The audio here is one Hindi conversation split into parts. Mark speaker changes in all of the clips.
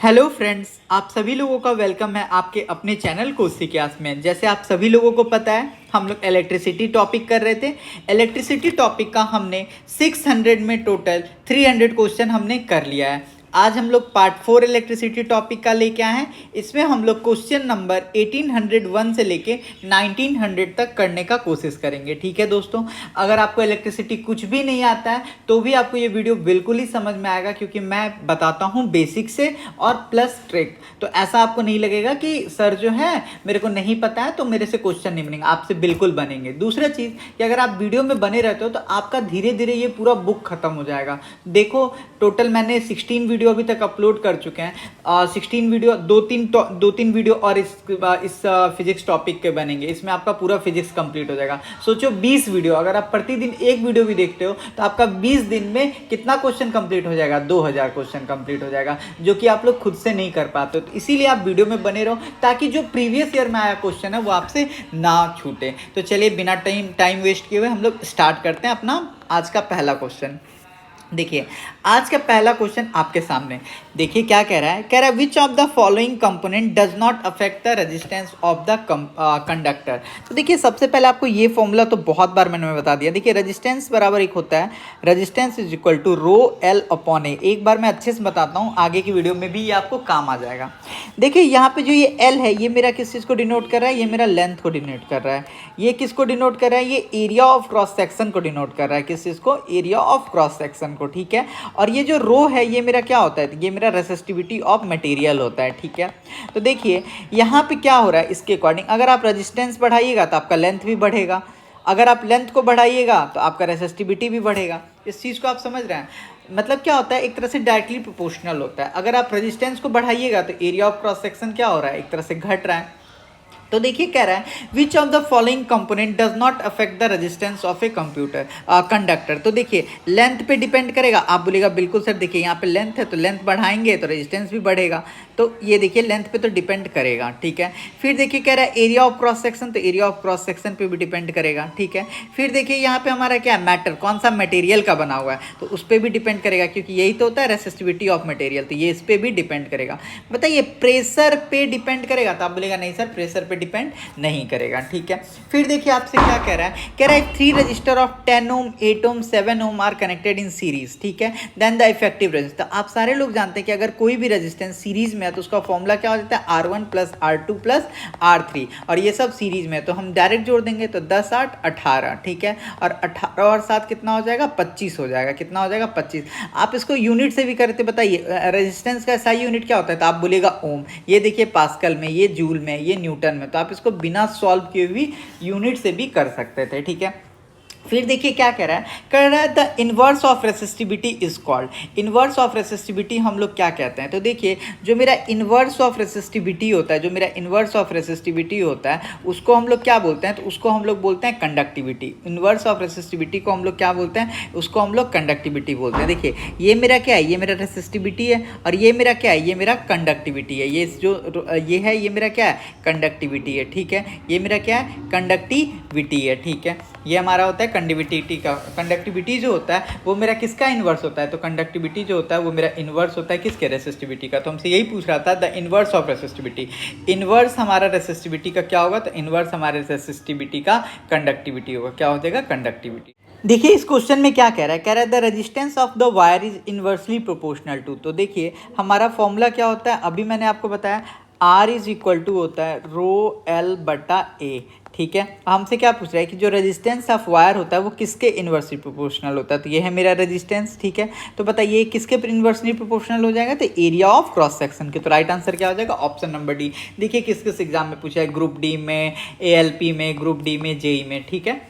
Speaker 1: हेलो फ्रेंड्स, आप सभी लोगों का वेलकम है आपके अपने चैनल कोसी क्लास में। जैसे आप सभी लोगों को पता है, हम लोग इलेक्ट्रिसिटी टॉपिक कर रहे थे। इलेक्ट्रिसिटी टॉपिक का हमने 600 में टोटल 300 क्वेश्चन हमने कर लिया है। आज हम लोग पार्ट 4 इलेक्ट्रिसिटी टॉपिक का लेके आए हैं। इसमें हम लोग क्वेश्चन नंबर 1801 से लेके 1900 तक करने का कोशिश करेंगे। ठीक है दोस्तों, अगर आपको इलेक्ट्रिसिटी कुछ भी नहीं आता है तो भी आपको ये वीडियो बिल्कुल ही समझ में आएगा, क्योंकि मैं बताता हूँ बेसिक से और प्लस ट्रिक। तो ऐसा आपको नहीं लगेगा कि सर जो है मेरे को नहीं पता है तो मेरे से क्वेश्चन नहीं बनेंगे, आपसे बिल्कुल बनेंगे। दूसरा चीज़ कि अगर आप वीडियो में बने रहते हो तो आपका धीरे धीरे ये पूरा बुक खत्म हो जाएगा। देखो, टोटल मैंने 16 वीडियो अभी तक अपलोड कर चुके हैं। 16 वीडियो, दो तीन वीडियो और इस फिजिक्स टॉपिक के बनेंगे। इसमें आपका पूरा फिजिक्स कंप्लीट हो जाएगा। सोचो 20 वीडियो, अगर आप प्रतिदिन एक वीडियो भी देखते हो तो आपका 20 दिन में कितना क्वेश्चन कंप्लीट हो जाएगा? 2000 क्वेश्चन कंप्लीट हो जाएगा, जो कि आप लोग खुद से नहीं कर पाते। तो इसीलिए आप वीडियो में बने रहो, ताकि जो प्रीवियस ईयर में आया क्वेश्चन है वो आपसे ना छूटे। तो चलिए बिना टाइम वेस्ट किए हुए हम लोग स्टार्ट करते हैं अपना आज का पहला क्वेश्चन। देखिए, आज का पहला क्वेश्चन आपके सामने। देखिए क्या कह रहा है। कह रहा है which of the following component does not affect the resistance of the conductor. तो देखिए, सबसे पहले आपको ये फॉर्मूला तो बहुत बार मैंने बता दिया। देखिए, रेजिस्टेंस बराबर एक होता है, resistance is equal to rho L upon A. एक बार मैं अच्छे से बताता हूँ, आगे की वीडियो में भी ये आपको काम आ जाएगा। देखिए यहाँ पे जो ये एल है, ये मेरा किस चीज़ को डिनोट कर रहा है? ये मेरा लेंथ को डिनोट कर रहा है। ये किसको डिनोट कर रहा है? ये एरिया ऑफ क्रॉस सेक्शन को डिनोट कर रहा है। किस चीज़ को? एरिया ऑफ क्रॉस सेक्शन को। ठीक है, और ये जो रो है ये मेरा क्या होता है? ये मेरा रेसिस्टिविटी ऑफ मटेरियल होता है। ठीक है, तो देखिए यहाँ पे क्या हो रहा है, इसके अकॉर्डिंग अगर आप रेजिस्टेंस बढ़ाइएगा तो आपका लेंथ भी बढ़ेगा, अगर आप लेंथ को बढ़ाइएगा तो आपका रेसिस्टिविटी भी बढ़ेगा। इस चीज़ को आप समझ रहे हैं? मतलब क्या होता है, एक तरह से डायरेक्टली प्रोपोर्शनल होता है। अगर आप रेजिस्टेंस को बढ़ाइएगा तो एरिया ऑफ क्रॉस सेक्शन क्या हो रहा है? एक तरह से घट रहा है। तो देखिए कह रहा है which of the following component does not affect the resistance of a computer conductor. तो देखिए लेंथ पे डिपेंड करेगा। आप बोलेगा बिल्कुल सर, देखिए यहाँ पे लेंथ है तो लेंथ बढ़ाएंगे तो रेजिस्टेंस भी बढ़ेगा। तो ये देखिए लेंथ पे तो डिपेंड करेगा। ठीक है, फिर देखिए कह रहा है एरिया ऑफ क्रॉस सेक्शन, तो एरिया ऑफ क्रॉस सेक्शन पे भी डिपेंड करेगा। ठीक है, फिर देखिए यहाँ पे हमारा क्या है, मैटर, कौन सा मटेरियल का बना हुआ है, तो उस पर भी डिपेंड करेगा, क्योंकि यही तो होता है रेसिस्टिविटी ऑफ मटेरियल। तो ये इस पर भी डिपेंड करेगा। बताइए प्रेशर पे डिपेंड करेगा? तो आप बोलेगा नहीं सर, प्रेशर पे डिपेंड नहीं करेगा। ठीक है, फिर देखिए आपसे क्या कह रहा है। कह रहा है 3 resistor of 10 ohm, 8 ohm, 7 ohm are connected in series. ठीक है, देन द इफेक्टिव रेजिस्टेंस। आप सारे लोग जानते हैं कि अगर कोई भी रेजिस्टेंस सीरीज में है तो उसका फॉर्मूला क्या हो जाता है? R1 plus R2 plus R3। और ये सब सीरीज में है तो हम डायरेक्ट जोड़ देंगे तो 10 8 18। ठीक है, और 18 और 7 कितना हो जाएगा? 25 हो जाएगा। कितना हो जाएगा? 25। आप इसको यूनिट से भी करते, बताइए रेजिस्टेंस का SI यूनिट क्या होता है? तो आप बोलेगा ओम। ये देखिए पास्कल में, ये जूल में, ये न्यूटन में। तो आप इसको बिना सॉल्व किए भी यूनिट से भी कर सकते थे। ठीक है, फिर देखिए क्या कह रहा है। कह रहा है the inverse of resistivity is called. Inverse of resistivity हम लोग क्या कहते हैं? तो देखिए जो मेरा इन्वर्स ऑफ रेसिस्टिविटी होता है, जो मेरा इन्वर्स ऑफ रेसिस्टिविटी होता है उसको हम लोग क्या बोलते हैं? तो उसको हम लोग बोलते हैं कंडक्टिविटी। इन्वर्स ऑफ रेसिस्टिविटी को हम लोग क्या बोलते हैं? उसको हम लोग कंडक्टिविटी बोलते हैं। देखिए ये मेरा क्या है? ये मेरा रेसिस्टिविटी है, और ये मेरा क्या है? ये मेरा कंडक्टिविटी है। ये जो ये है ये मेरा क्या है? कंडक्टिविटी है। ठीक है, ये मेरा क्या है? कंडक्टिविटी है। ठीक है, ये हमारा होता है कंडक्टिविटी का। कंडक्टिविटी जो होता है वो मेरा किसका इन्वर्स होता है? तो कंडक्टिविटी जो होता है वो मेरा इन्वर्स होता है किसके? रेसिस्टिविटी का। तो हमसे यही पूछ रहा था, the inverse of resistivity. Inverse हमारा रेसिस्टिविटी का क्या होगा? तो इन्वर्स हमारे रेसिस्टिविटी का कंडक्टिविटी होगा। क्या हो जाएगा? कंडक्टिविटी। देखिए इस क्वेश्चन में क्या कह रहा है। कह रहा है the resistance of the wire is inversely proportional to. तो देखिए हमारा फॉर्मूला क्या होता है? अभी मैंने आपको बताया R इज इक्वल टू होता है रो एल बटा ए। ठीक है, हमसे क्या पूछ रहा है कि जो रेजिस्टेंस ऑफ वायर होता है वो किसके इन्वर्सली प्रोपोर्शनल होता है? तो ये है मेरा रेजिस्टेंस। ठीक है, तो बताइए किसके इन्वर्सली प्रोपोर्शनल हो जाएगा? तो एरिया ऑफ क्रॉस सेक्शन के। तो राइट आंसर क्या हो जाएगा? Option number D. देखिए किस किस एग्जाम में पूछा है, ग्रुप डी में, ALP में, ग्रुप डी में, JEE में। ठीक है,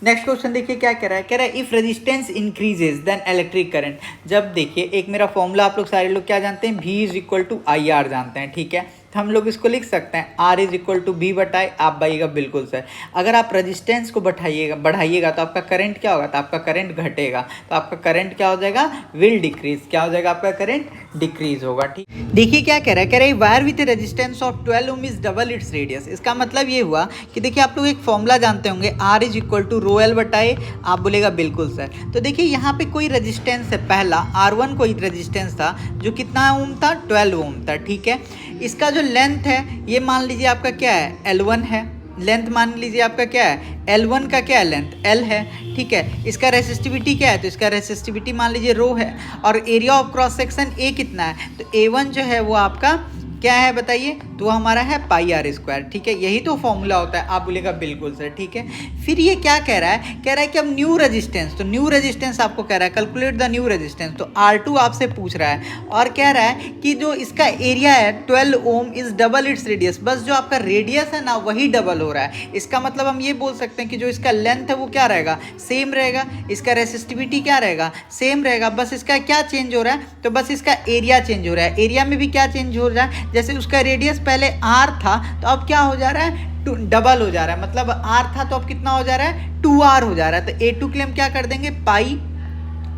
Speaker 1: नेक्स्ट क्वेश्चन देखिए क्या कह रहा है। कह रहा है if resistance increases then electric current. जब देखिए एक मेरा फॉर्मूला आप लोग सारे लोग क्या जानते हैं? V is equal to IR जानते हैं। ठीक है, तो हम लोग इसको लिख सकते हैं R is equal to B बटाए, आप बताइएगा बिल्कुल सर। अगर आप रजिस्टेंस को बढ़ाइएगा तो आपका करंट क्या होगा, तो आपका करंट घटेगा, तो आपका करंट क्या हो जाएगा, विल डिक्रीज, क्या हो जाएगा, आपका करंट डिक्रीज होगा। ठीक, देखिए क्या कह रहा है wire with resistance of 12 ohm is double its radius. इसका मतलब ये हुआ कि देखिए आप लोग एक फॉर्मूला जानते होंगे, R is equal to rho L बटाए, आप बोलेगा बिल्कुल सर। तो देखिए यहाँ पे कोई रेजिस्टेंस है, पहला R1 कोई रेजिस्टेंस था जो कितना ओम था, 12 ओम था। ठीक है, इसका जो लेंथ है ये मान लीजिए आपका क्या है, L1 है, लेंथ मान लीजिए आपका क्या है, L1 का क्या है, लेंथ L है। ठीक है, इसका रेसिस्टिविटी क्या है, तो इसका रेसिस्टिविटी मान लीजिए रो है, और area of cross section A कितना है, तो A1 जो है वो आपका क्या है बताइए, तो वो हमारा है पाई आर स्क्वायर। ठीक है, यही तो फॉर्मूला होता है, आप बोलेगा बिल्कुल सर। ठीक है, फिर ये क्या कह रहा है कि अब न्यू रेजिस्टेंस, तो न्यू रेजिस्टेंस आपको कह रहा है कैलकुलेट द न्यू रेजिस्टेंस, तो R2 आपसे पूछ रहा है और कह रहा है कि जो इसका एरिया है 12 ohm is double its radius, बस जो आपका रेडियस है ना वही डबल हो रहा है। इसका मतलब हम ये बोल सकते हैं कि जो इसका लेंथ है वो क्या रहेगा, सेम रहेगा, इसका रेसिस्टिविटी क्या रहेगा, सेम रहेगा, बस इसका क्या चेंज हो रहा है, तो बस इसका एरिया चेंज हो रहा है। एरिया में भी क्या चेंज हो रहा है, जैसे उसका रेडियस पहले R था तो अब क्या हो जा रहा है, डबल हो जा रहा है, मतलब R था तो अब कितना हो जा रहा है, 2R हो जा रहा है। तो A2 के लिए हम क्या कर देंगे, पाई,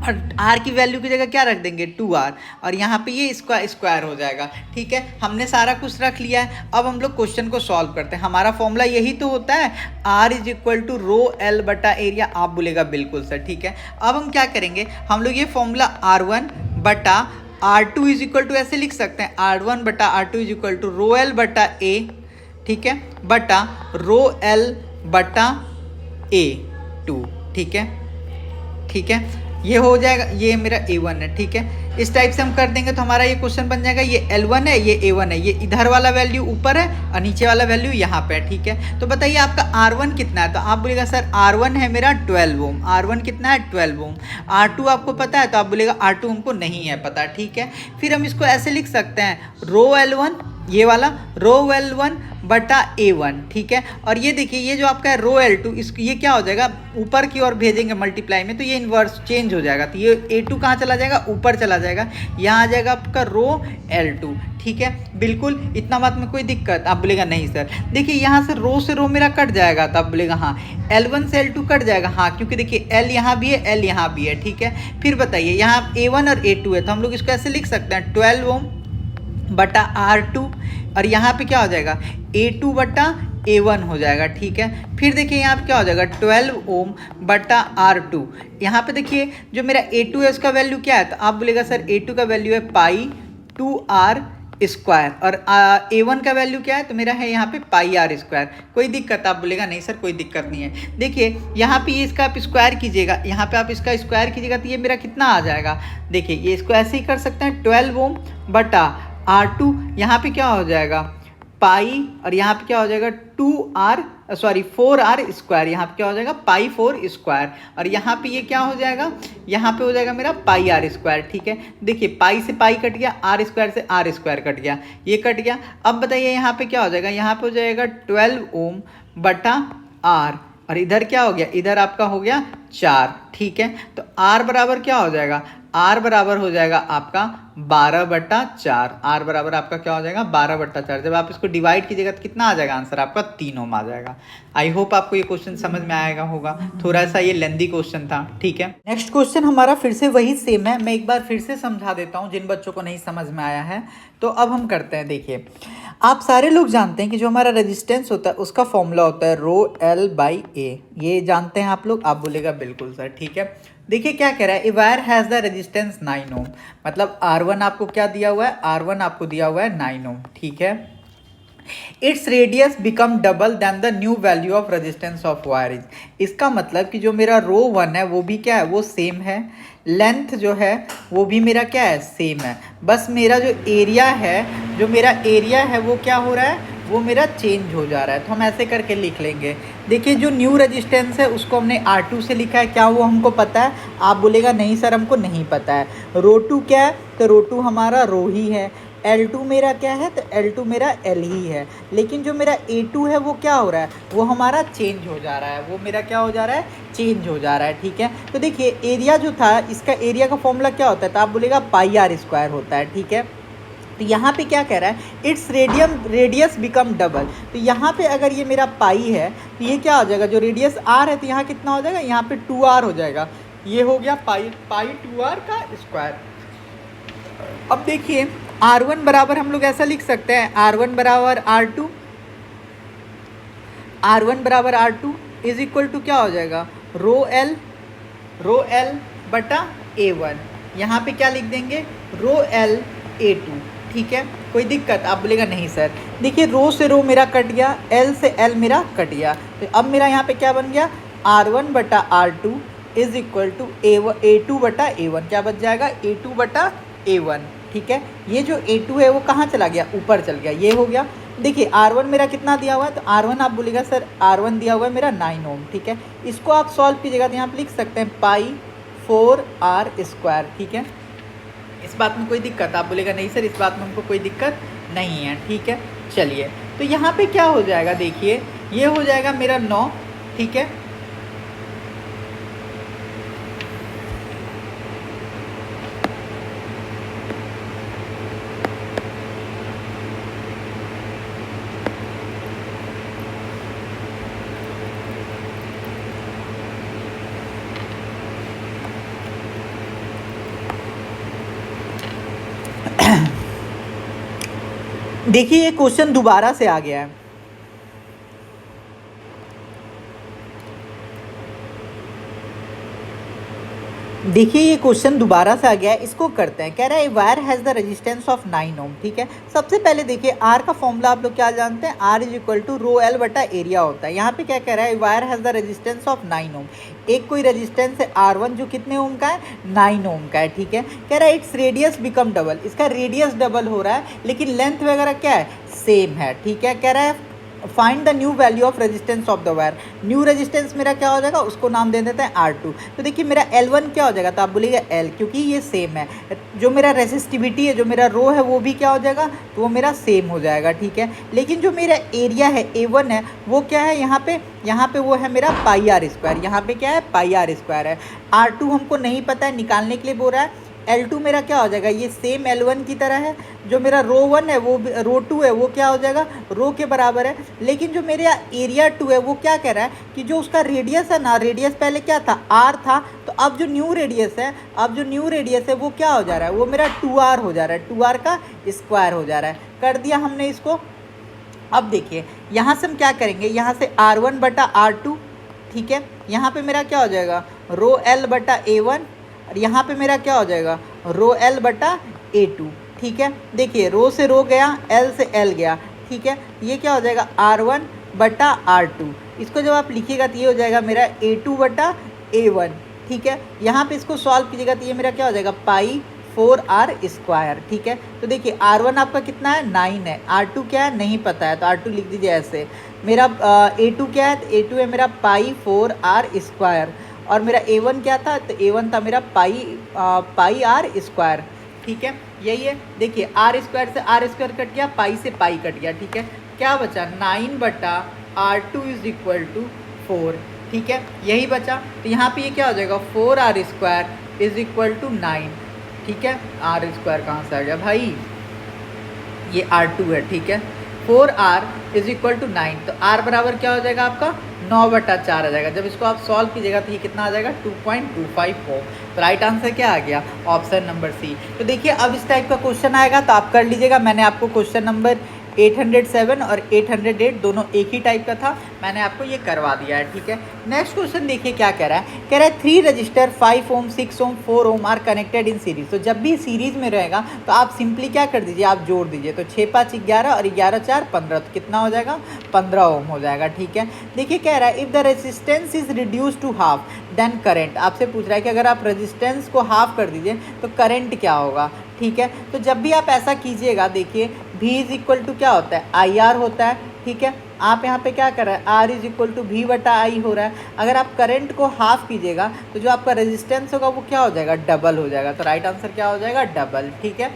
Speaker 1: और R की वैल्यू की जगह क्या रख देंगे, 2R, और यहाँ पे ये इसका स्क्वायर हो जाएगा। ठीक है, हमने सारा कुछ रख लिया है। अब हम लोग क्वेश्चन को सॉल्व करते हैं। हमारा फॉर्मूला यही तो होता है, R is equal to rho L बटा एरिया, आप बोलेगा बिल्कुल सर। ठीक है, अब हम क्या करेंगे, हम लोग ये फॉर्मूला R1 बटा R2 इज इक्वल टू ऐसे लिख सकते हैं, R1 बटा R2 is equal to rho L बटा ए, ठीक है, बटा रो एल बटा A2। ठीक है, ठीक है, ये हो जाएगा, ये मेरा A1 है। ठीक है, इस टाइप से हम कर देंगे तो हमारा ये क्वेश्चन बन जाएगा, ये L1 है, ये A1 है, ये इधर वाला वैल्यू ऊपर है और नीचे वाला वैल्यू यहाँ पे है। ठीक है, तो बताइए आपका R1 कितना है, तो आप बोलेगा सर R1 है मेरा 12 ओम, R1 कितना है 12 ओम। R2 आपको पता है, तो आप बोलेगा R2 हमको नहीं है पता। ठीक है, फिर हम इसको ऐसे लिख सकते हैं, रो L1, ये वाला रो L1 बटा A1। ठीक है, और ये देखिए ये जो आपका है रो L2, इसको ये क्या हो जाएगा, ऊपर की ओर भेजेंगे मल्टीप्लाई में तो ये इन्वर्स चेंज हो जाएगा, तो ये A2 कहाँ चला जाएगा, ऊपर चला जाएगा, यहाँ आ जाएगा आपका रो L2। ठीक है, बिल्कुल, इतना बात में कोई दिक्कत, आप बोलेगा नहीं सर। देखिए यहाँ से रो मेरा कट जाएगा, तो आप बोलेगा हाँ, L1 से L2 कट जाएगा, हाँ, क्योंकि देखिए L यहाँ भी है, L यहाँ भी है। ठीक है, फिर बताइए यहाँ A1 और A2 है, तो हम लोग इसको ऐसे लिख सकते हैं, 12 ओम बटा R2, और यहाँ पे क्या हो जाएगा, A2 बटा A1 हो जाएगा। ठीक है, फिर देखिए यहाँ पे क्या हो जाएगा, 12 ओम बटा R2, यहाँ पे देखिए जो मेरा A2 है उसका वैल्यू क्या है, तो आप बोलेगा सर A2 का वैल्यू है पाई 2R स्क्वायर, और A1 का वैल्यू क्या है, तो मेरा है यहाँ पे पाई R स्क्वायर। कोई दिक्कत, आप बोलेगा नहीं सर कोई दिक्कत नहीं है। देखिए यहाँ पे ये इसका आप स्क्वायर कीजिएगा, यहाँ पे आप इसका स्क्वायर कीजिएगा तो ये मेरा कितना आ जाएगा, देखिए ये इसको ऐसे ही कर सकते हैं, 12 ओम बटा R2, यहाँ पे क्या हो जाएगा पाई, और यहाँ पे क्या हो जाएगा 4R स्क्वायर, यहाँ पे क्या हो जाएगा पाई 4 स्क्वायर, और यहाँ पे ये क्या हो जाएगा, यहाँ पे हो जाएगा मेरा पाई R स्क्वायर। ठीक है, देखिए पाई से पाई कट गया, R स्क्वायर से R स्क्वायर कट गया, ये कट गया। अब बताइए यहाँ पे क्या हो जाएगा, यहाँ पे हो जाएगा 12 ओम बटा R, और इधर क्या हो गया, इधर आपका हो गया 4। ठीक है, तो R बराबर क्या हो जाएगा, R बराबर हो जाएगा आपका 12/4, R बराबर आपका क्या हो जाएगा 12/4। जब आप इसको डिवाइड कीजिएगा तो कितना आ जाएगा आंसर आपका 3 ओम आ जाएगा। आई होप आपको ये क्वेश्चन समझ में आएगा होगा, थोड़ा सा ये लेंदी क्वेश्चन था। ठीक है, नेक्स्ट क्वेश्चन हमारा फिर से वही सेम है, मैं एक बार फिर से समझा देता हूँ जिन बच्चों को नहीं समझ में आया है। तो अब हम करते हैं, देखिए आप सारे लोग जानते हैं कि जो हमारा रेजिस्टेंस होता है उसका फॉर्मूला होता है रो एल बाई ए, ये जानते हैं आप लोग, आप बोलेगा बिल्कुल सर। ठीक है, देखिए क्या कह रहा है, a wire has the resistance 9 ओम, मतलब R1 आपको क्या दिया हुआ है, R1 आपको दिया हुआ है 9 ओम। ठीक है, its radius become double than the new value of resistance of wire is, इसका मतलब कि जो मेरा रो 1 है वो भी क्या है, वो सेम है, लेंथ जो है वो भी मेरा क्या है, सेम है, बस मेरा जो एरिया है वो क्या हो रहा है, वो मेरा चेंज हो जा रहा है। तो हम ऐसे करके लिख लेंगे, देखिए जो न्यू रेजिस्टेंस है उसको हमने R2 से लिखा है, क्या वो हमको पता है, आप बोलेगा नहीं सर हमको नहीं पता है। रो 2 क्या है, तो रो 2 हमारा रो ही है, L2 मेरा क्या है, तो L2 मेरा L ही है, लेकिन जो मेरा A2 है वो क्या हो रहा है, वो हमारा चेंज हो जा रहा है, वो मेरा क्या हो जा रहा है, चेंज हो जा रहा है। ठीक है, तो देखिए एरिया जो था, इसका एरिया का फॉर्मूला क्या होता है, तो आप बोलेगा पाई R स्क्वायर होता है। ठीक है, तो यहाँ पे क्या कह रहा है, इट्स रेडियस बिकम डबल। तो यहाँ पे अगर ये मेरा पाई है तो ये क्या हो जाएगा, जो रेडियस आर है तो यहाँ कितना हो जाएगा, यहाँ पे 2r हो जाएगा। ये हो गया पाई 2r का स्क्वायर। अब देखिए r1 बराबर हम लोग ऐसा लिख सकते हैं, r1 बराबर r2 इज इक्वल टू क्या हो जाएगा, रो एल बटा a1। यहाँ पे क्या लिख देंगे, रो एल a2। ठीक है, कोई दिक्कत, आप बोलेगा नहीं सर। देखिए रो से रो मेरा कट गया, एल से एल मेरा कट गया, तो अब मेरा यहाँ पे क्या बन गया, r1 बटा r2 is equal to a2 बटा a1। क्या बच जाएगा, a2 बटा a1। ठीक है, ये जो a2 है वो कहाँ चला गया, ऊपर चल गया, ये हो गया। देखिए r1 मेरा कितना दिया हुआ है, तो r1 आप बोलेगा सर r1 दिया हुआ है मेरा 9 ओम। ठीक है, इसको आप सॉल्व कीजिएगा तो यहाँ पे लिख सकते हैं पाई 4r²। ठीक है, इस बात में कोई दिक्कत, आप बोलेगा नहीं सर इस बात में हमको कोई दिक्कत नहीं है। ठीक है, चलिए तो यहाँ पे क्या हो जाएगा, देखिए ये हो जाएगा मेरा 9। ठीक है, देखिए ये क्वेश्चन दोबारा से आ गया है। देखिए ये क्वेश्चन दोबारा से आ गया है, इसको करते हैं। कह रहा है wire has the resistance of 9 ohm. ठीक है, सबसे पहले देखिए आर का फॉर्मूला आप लोग क्या जानते हैं, R is equal to rho L बटा एरिया होता है। यहाँ पे क्या कह रहा है, wire has the resistance of 9 ohm. एक कोई रेजिस्टेंस है R1 जो कितने ओम का है, 9 ओम का है। ठीक है, कह रहा है इट्स रेडियस बिकम डबल, इसका रेडियस डबल हो रहा है लेकिन लेंथ वगैरह क्या है, सेम है। ठीक है, कह रहा है find the new value of resistance of the wire. New resistance मेरा क्या हो जाएगा, उसको नाम दे देते हैं R2। तो देखिए मेरा L1 क्या हो जाएगा, तो आप बोलिएगा L, क्योंकि ये सेम है। जो मेरा रेजिस्टिविटी है, जो मेरा रो है, वो भी क्या हो जाएगा, तो वो मेरा सेम हो जाएगा। ठीक है, लेकिन जो मेरा एरिया है A1 है वो क्या है, यहाँ पे वो है मेरा पाई r²। यहाँ पे क्या है, पाई r² है। R2 हमको नहीं पता है, निकालने के लिए बोल रहा है। L2 मेरा क्या हो जाएगा, ये सेम L1 की तरह है। जो मेरा रो 1 है वो रो 2 है, वो क्या हो जाएगा, रो के बराबर है। लेकिन जो मेरा एरिया 2 है वो क्या कह रहा है कि जो उसका रेडियस है ना, रेडियस पहले क्या था, R था, तो अब जो न्यू रेडियस है वो क्या हो जा रहा है, वो मेरा 2R हो जा रहा है, 2R का स्क्वायर हो जा रहा है। कर दिया हमने इसको। अब देखिए यहाँ से हम क्या करेंगे, यहाँ से R1 बटा R2। ठीक है, यहाँ पे मेरा क्या हो जाएगा, रो L बटा A1, और यहाँ पे मेरा क्या हो जाएगा, रो L बटा A2। ठीक है, देखिए रो से रो गया, L से L गया। ठीक है, ये क्या हो जाएगा, R1 बटा R2। इसको जब आप लिखिएगा तो ये हो जाएगा मेरा A2 बटा A1। ठीक है, यहाँ पे इसको सॉल्व कीजिएगा तो ये मेरा क्या हो जाएगा, पाई 4r²। ठीक है, तो देखिए R1 आपका कितना है, 9 है। R2 क्या है, नहीं पता है, तो R2 लिख दीजिए ऐसे। मेरा A2 क्या है, तो A2 है मेरा पाई 4r²। और मेरा A1 क्या था, तो A1 था मेरा पाई r²। ठीक है, यही है। देखिए r² से r² कट गया, पाई से पाई कट गया। ठीक है, क्या बचा, 9 बटा R2 इज इक्वल टू 4। ठीक है, यही बचा। तो यहाँ पे ये क्या हो जाएगा, 4r² इज इक्वल टू 9। ठीक है, r² कहाँ से आ गया भाई, ये R2 है। ठीक है, 4r इज इक्वल टू 9, तो r बराबर क्या हो जाएगा आपका, 9 बटा 4 आ जाएगा। जब इसको आप सॉल्व कीजिएगा तो ये कितना आ जाएगा, 2.25 ओम। तो राइट आंसर क्या आ गया, ऑप्शन नंबर सी। तो देखिए अब इस टाइप का क्वेश्चन आएगा तो आप कर लीजिएगा। मैंने आपको क्वेश्चन नंबर 807 और 808 दोनों एक ही टाइप का था, मैंने आपको ये करवा दिया है। ठीक है, नेक्स्ट क्वेश्चन देखिए क्या कह रहा है, कह रहा है 3 resistor 5 ohm 6 ohm 4 ohm are connected in series. तो जब भी सीरीज में रहेगा तो आप सिंपली क्या कर दीजिए, आप जोड़ दीजिए। तो 6 5 11 और 11 4 15, तो कितना हो जाएगा, 15 ओम हो जाएगा। ठीक है, देखिए कह रहा है if the resistance is reduce to half then current. आपसे पूछ रहा है कि अगर आप रेजिस्टेंस को हाफ कर दीजिए तो करंट क्या होगा। ठीक है, तो जब भी आप ऐसा कीजिएगा, देखिए V इज इक्वल टू क्या होता है, IR होता है। ठीक है, आप यहाँ पे क्या कर रहे हैं, R is equal to V बटा I हो रहा है। अगर आप करंट को हाफ कीजिएगा तो जो आपका रेजिस्टेंस होगा वो क्या हो जाएगा, डबल हो जाएगा। तो राइट आंसर क्या हो जाएगा, डबल। ठीक है,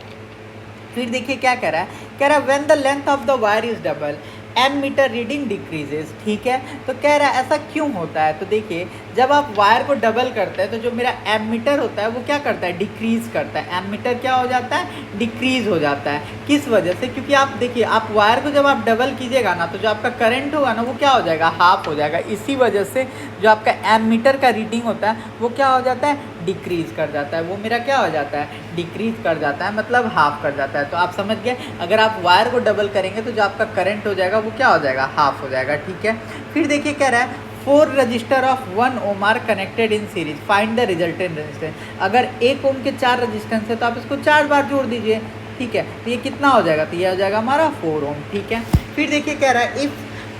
Speaker 1: फिर देखिए क्या कह रहा है, कह रहा है when the length of the wire is double. Ammeter reading decreases, ठीक है। तो कह रहा है ऐसा क्यों होता है, तो देखिए जब आप वायर को डबल करते हैं तो जो मेरा एमीटर होता है वो क्या करता है, डिक्रीज़ करता है। एमीटर क्या हो जाता है, डिक्रीज़ हो जाता है। किस वजह से, क्योंकि आप देखिए आप वायर को जब आप डबल कीजिएगा ना तो जो आपका करंट होगा ना वो क्या हो जाएगा, हाफ हो जाएगा। इसी वजह से जो आपका एमीटर का रीडिंग होता है वो क्या हो जाता है, डिक्रीज़ कर जाता है। वो मेरा क्या हो जाता है, डिक्रीज़ कर जाता है, मतलब हाफ कर जाता है। तो आप समझ गए, अगर आप वायर को डबल करेंगे तो जो आपका करंट हो जाएगा वो क्या हो जाएगा, हाफ हो जाएगा, ठीक है। फिर देखिए कह रहा है 4 resistor of 1 ohm are connected in series, find the resultant resistance. अगर 1 ओम के 4 रजिस्टेंस है तो आप इसको 4 बार जोड़ दीजिए, ठीक है। तो ये कितना हो जाएगा, तो ये हो जाएगा हमारा 4 ओम, ठीक है। फिर देखिए कह रहा है if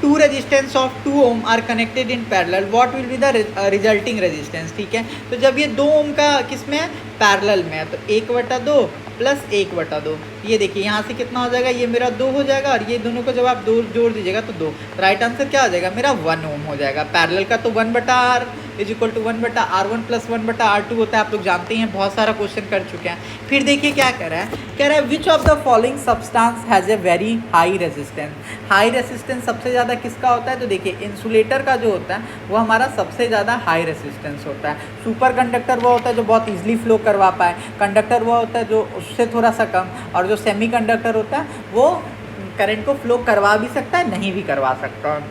Speaker 1: 2 resistance of 2 ohm are connected in parallel what will be the resulting resistance, ठीक है। तो जब ये 2 ओम का किस में है, पैरेलल में है, तो 1/2 प्लस 1/2, ये देखिए यहाँ से कितना हो जाएगा, ये मेरा 2 हो जाएगा और ये दोनों को जब आप जोड़ दीजिएगा तो 2, राइट आंसर क्या हो जाएगा मेरा 1 ओम हो जाएगा। पैरेलल का तो 1/r is equal to 1/r1 plus 1/r2 होता है, आप लोग जानते ही हैं, बहुत सारा क्वेश्चन कर चुके हैं। फिर देखिए क्या कह रहा है, कह रहा है which of the following substance has a very high resistance. High resistance सबसे ज़्यादा किसका होता है, तो देखिए इंसुलेटर का जो होता है वो हमारा सबसे ज़्यादा हाई रेजिस्टेंस होता है। सुपर कंडक्टर वो होता है जो बहुत ईजिली फ्लो करवा पाए, कंडक्टर वो होता है जो उससे थोड़ा सा कम, और जो सेमी कंडक्टर होता है वो करंट को फ्लो करवा भी सकता है, नहीं भी करवा सकता।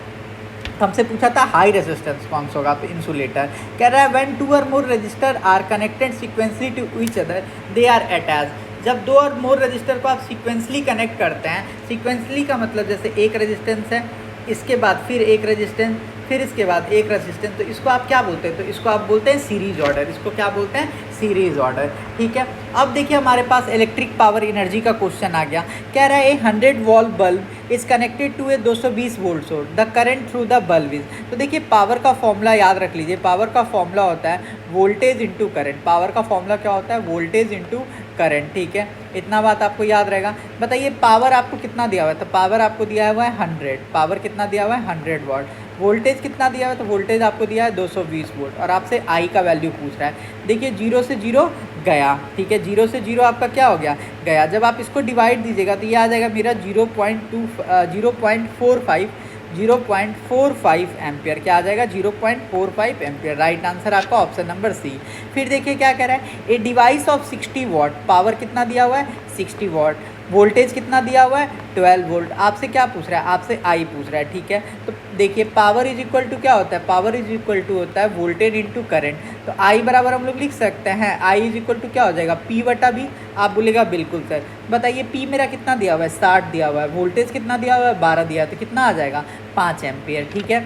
Speaker 1: हमसे पूछा था हाई रेजिस्टेंस कौन सा होगा, तो इंसुलेटर। कह रहा है when 2 or more resistor are connected sequentially to each other they are attached. जब 2 और मोर रजिस्टर को आप सीक्वेंसली कनेक्ट करते हैं, सीक्वेंसली का मतलब जैसे एक रेजिस्टेंस है, इसके बाद फिर एक रेजिस्टेंस, फिर इसके बाद एक रेजिस्टेंस, तो इसको आप क्या बोलते हैं, तो इसको आप बोलते हैं सीरीज ऑर्डर। इसको क्या बोलते हैं, सीरीज ऑर्डर, ठीक है। अब देखिए हमारे पास इलेक्ट्रिक पावर एनर्जी का क्वेश्चन आ गया। कह रहा है a 100 volt bulb is connected to a 220 volt source, the current through the bulb is. तो देखिए पावर का फॉर्मूला याद रख लीजिए, पावर का फॉर्मूला होता है वोल्टेज इंटू करंट। पावर का फॉर्मूला क्या होता है, वोल्टेज इंटू करंट, ठीक है। इतना बात आपको याद रहेगा। बताइए पावर आपको कितना दिया हुआ है, तो पावर आपको दिया हुआ है 100, पावर कितना दिया हुआ है 100 वाट। वोल्टेज कितना दिया हुआ है, तो वोल्टेज आपको दिया है 220 वोल्ट, और आपसे आई का वैल्यू पूछ रहा है। देखिए 0 से 0 गया, ठीक है, 0 से 0 आपका क्या हो गया, गया। जब आप इसको डिवाइड दीजिएगा तो ये आ जाएगा मेरा 0.45 एम्पियर, क्या आ जाएगा 0.45 एम्पियर। राइट आंसर आपका ऑप्शन नंबर सी। फिर देखिए क्या कह रहा है, a device of 60 watt, power कितना दिया हुआ है 60 वाट, वोल्टेज कितना दिया हुआ है 12 वोल्ट। आपसे क्या पूछ रहा है, आपसे आई पूछ रहा है, ठीक है। तो देखिए पावर इज इक्वल टू क्या होता है, पावर इज इक्वल टू होता है वोल्टेज इंटू करंट। तो आई बराबर हम लोग लिख सकते हैं, आई इज इक्वल टू क्या हो जाएगा P/V। आप बोलेगा बिल्कुल सर। बताइए P मेरा कितना दिया हुआ है 60 दिया हुआ है, वोल्टेज कितना दिया हुआ है 12 दिया है, तो कितना आ जाएगा 5 एम्पियर, ठीक है।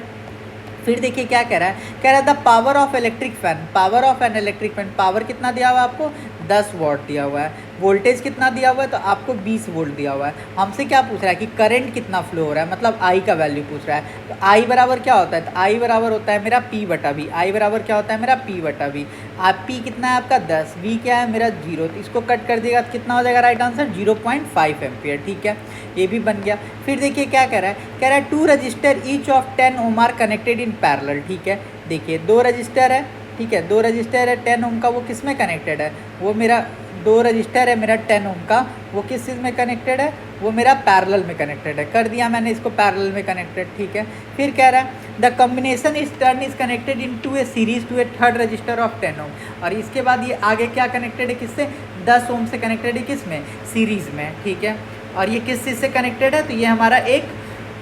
Speaker 1: फिर देखिए क्या कह रहा है, कह रहा है the power of electric fan, power of an electric fan, power कितना दिया हुआ है आपको 10 वॉट दिया हुआ है, वोल्टेज कितना दिया हुआ है, तो आपको 20 वोल्ट दिया हुआ है। हमसे क्या पूछ रहा है कि करंट कितना फ्लो हो रहा है, मतलब आई का वैल्यू पूछ रहा है। तो आई बराबर क्या होता है, तो आई बराबर होता है मेरा P/V। आई बराबर क्या होता है मेरा P/V। आप P कितना है आपका 10, V क्या है मेरा 0, तो इसको कट कर दिएगा तो कितना हो जाएगा राइट आंसर 0.5 एम्पियर, ठीक है, ये भी बन गया। फिर देखिए क्या कह रहा है, कह रहा है 2 resistor each of 10 ohm are connected in parallel, ठीक है। देखिए 2 रजिस्टर है, ठीक है, 2 रजिस्टर है 10 ओम का, वो किस में कनेक्टेड है, वो मेरा 2 रजिस्टर है मेरा 10 ओम का, वो किस चीज़ में कनेक्टेड है, वो मेरा पैरेलल में कनेक्टेड है। कर दिया मैंने इसको पैरेलल में कनेक्टेड, ठीक है। फिर कह रहा है the combination is turn is connected in to a series to a third resistor of 10 ohm, और इसके बाद ये आगे क्या कनेक्टेड है किससे, 10 ओम से कनेक्टेड है, किस में, सीरीज़ में, ठीक है। और ये किस चीज़ से कनेक्टेड है, तो ये हमारा एक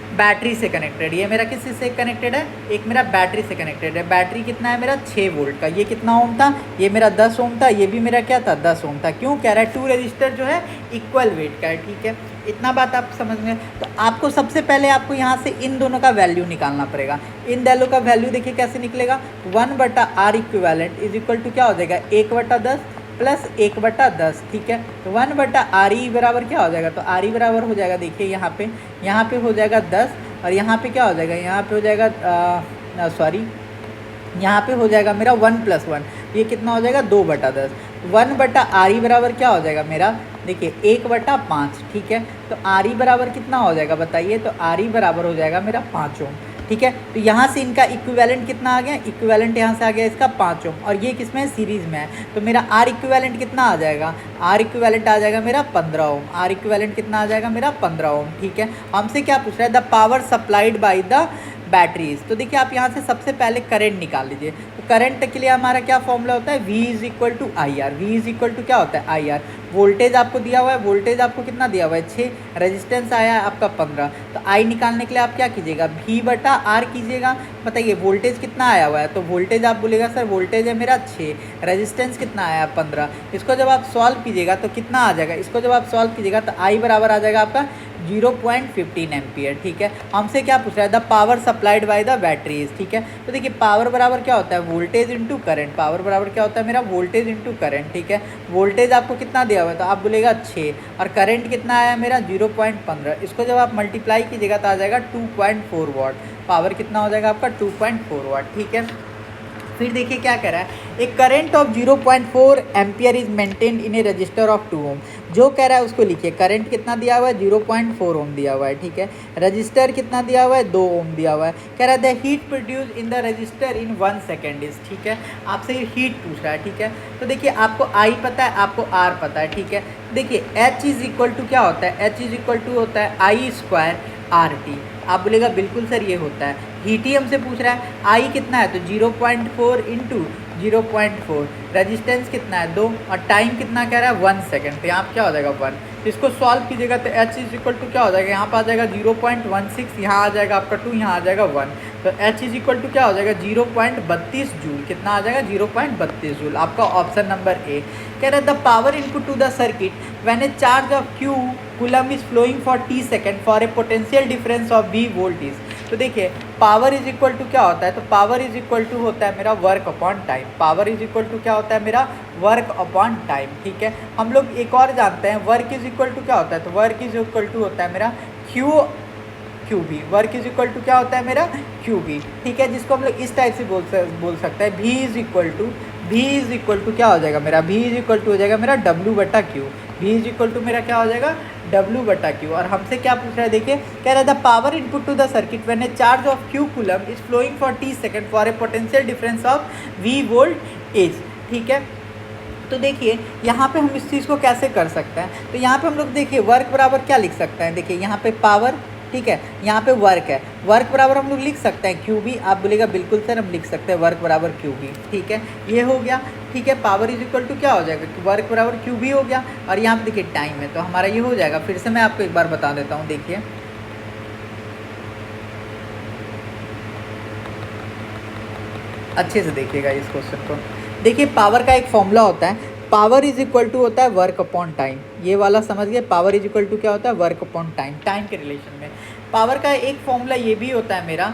Speaker 1: बैटरी से कनेक्टेड, ये मेरा किस चीज़ से कनेक्टेड है, एक मेरा बैटरी से कनेक्टेड है। बैटरी कितना है मेरा 6 वोल्ट का, ये कितना ओम था, ये मेरा 10 ओम था, ये भी मेरा क्या था 10 ओम था। क्यों, कह रहा है 2 रजिस्टर जो है इक्वल वेट का है, ठीक है। इतना बात आप समझ में। तो आपको सबसे पहले आपको यहाँ से इन दोनों का वैल्यू निकालना पड़ेगा। इन दोनों का वैल्यू देखिए कैसे निकलेगा, 1/R equivalent is equal to क्या हो जाएगा 1/10 प्लस 1/10, ठीक है। तो 1/RE बराबर क्या हो जाएगा, तो RE बराबर हो जाएगा, देखिए यहाँ पे हो जाएगा 10, और यहाँ पे क्या हो जाएगा, यहाँ पे हो जाएगा यहाँ पे हो जाएगा मेरा 1 + 1, ये कितना हो जाएगा 2/10। 1/RE बराबर क्या हो जाएगा मेरा, देखिए 1/5, ठीक है। तो RE बराबर कितना हो जाएगा बताइए, तो RE बराबर हो जाएगा मेरा 5 ओम। ठीक है। तो यहाँ से इनका इक्विवेलेंट कितना आ गया, इक्विवेलेंट यहाँ से आ गया इसका 5 ओम, और ये किसमें है, सीरीज़ में है। तो मेरा आर इक्विवेलेंट कितना आ जाएगा, आर इक्विवेलेंट आ जाएगा मेरा 15 ओम, आर इक्विवेलेंट कितना आ जाएगा मेरा 15 ओम। ठीक है, हमसे क्या पूछ रहा है, the power supplied by the batteries. तो देखिए आप यहाँ से सबसे पहले करंट निकाल लीजिए। तो करंट के लिए हमारा क्या फॉर्मूला होता है, V is equal to I R. V is equal to क्या होता है, आई आर। वोल्टेज आपको दिया हुआ है, वोल्टेज आपको कितना दिया हुआ है 6, रेजिस्टेंस आया है आपका 15। तो आई निकालने के लिए आप क्या कीजिएगा, V बटा आर कीजिएगा। बताइए वोल्टेज कितना आया हुआ है, तो वोल्टेज आप बोलेगा सर वोल्टेज है मेरा 6, रेजिस्टेंस कितना आया है 15। इसको जब आप सॉल्व कीजिएगा तो कितना आ जाएगा, इसको जब आप सॉल्व कीजिएगा तो आई बराबर आ जाएगा आपका 0.15 एम्पियर। ठीक है, हमसे क्या पूछ रहा है, the power supplied by the batteries. ठीक है, तो देखिए पावर बराबर क्या होता है, वोल्टेज इंटू करंट। पावर बराबर क्या होता है मेरा, वोल्टेज इंटू करंट। ठीक है, वोल्टेज आपको कितना दिया हुआ है, तो आप बोलेगा 6, और करंट कितना आया मेरा 0.15। इसको जब आप मल्टीप्लाई कीजिएगा तो आ जाएगा 2.4 वाट। पावर कितना हो जाएगा आपका 2.4 वाट। ठीक है, फिर देखिए क्या कह रहा है, एक current of 0.4 ampere is maintained in A register of 2 ओम। जो कह रहा है उसको लिखिए, करंट कितना दिया हुआ है 0.4 ओम दिया हुआ है। ठीक है, रजिस्टर कितना दिया हुआ है 2 ओम दिया हुआ है। कह रहा है the heat produce in the register in 1 second is. ठीक है, आपसे ये हीट पूछ रहा है। ठीक है, तो देखिए आपको आई पता है, आपको आर पता है। ठीक है, देखिए एच इज इक्वल टू क्या होता है, एच इज इक्वल टू होता है आई स्क्वायर आर टी। आप बोलेगा बिल्कुल सर ये होता है, हीट ही हमसे पूछ रहा है। आई कितना है, तो 0.4 इंटू 0.4, रजिस्टेंस कितना है 2, और टाइम कितना कह रहा है 1 सेकेंड। तो यहाँ क्या हो जाएगा 1। तो इसको सॉल्व कीजिएगा तो एच इज इक्वल टू क्या हो जाएगा, यहाँ पर आ जाएगा 0.16, यहाँ आ जाएगा आपका 2, यहाँ आ जाएगा 1। तो एच इज इक्वल टू क्या हो जाएगा 0.32 जूल। कितना आ जाएगा 0.32 जूल। आपका ऑप्शन नंबर ए कह रहा है the power input to the circuit when a charge of Q coulomb is flowing for t second for a potential difference of v voltage. तो देखिए पावर इज इक्वल टू क्या होता है, तो पावर इज इक्वल टू होता है मेरा work upon time. Power is equal to क्या होता है मेरा वर्क अपॉन टाइम। ठीक है, हम लोग एक और जानते हैं वर्क इज इक्वल टू क्या होता है, तो वर्क इज इक्वल टू होता है मेरा Q B. Work is equal to क्या होता है मेरा क्यू बी। ठीक है, जिसको हम लोग इस टाइप से बोल सकते हैं, V इज इक्वल टू क्या हो जाएगा मेरा, V इज इक्वल टू हो जाएगा मेरा W बटा Q. V is equal to मेरा क्या हो जाएगा W बटा क्यू। और हमसे क्या पूछ रहा है, देखिए कह रहा है the power input to the circuit when a charge of Q coulomb is flowing for t second for a potential difference of v voltage. ठीक है, तो देखिए यहाँ पे हम इस चीज़ को कैसे कर सकते हैं, तो यहाँ पे हम लोग देखिए वर्क बराबर क्या लिख सकते हैं, देखिए यहाँ पे पावर, ठीक है, यहाँ पे वर्क है, वर्क बराबर हम लोग लिख सकते हैं क्यू बी। आप बोलेगा बिल्कुल सर हम लिख सकते हैं वर्क बराबर क्यू बी। ठीक है, ये हो गया। ठीक है, पावर इज इक्वल टू क्या हो जाएगा, वर्क बराबर क्यू बी हो गया। और यहाँ पे देखिए टाइम है, तो हमारा ये हो जाएगा। फिर से मैं आपको एक बार बता देता हूँ, देखिए अच्छे से देखिएगा इस क्वेश्चन को। देखिए पावर का एक फॉर्मूला होता है, पावर इज इक्वल टू होता है वर्क अपॉन टाइम। ये वाला समझ गए, पावर इज इक्वल टू क्या होता है वर्क अपॉन टाइम। टाइम के रिलेशन में पावर का एक फॉर्मूला ये भी होता है मेरा,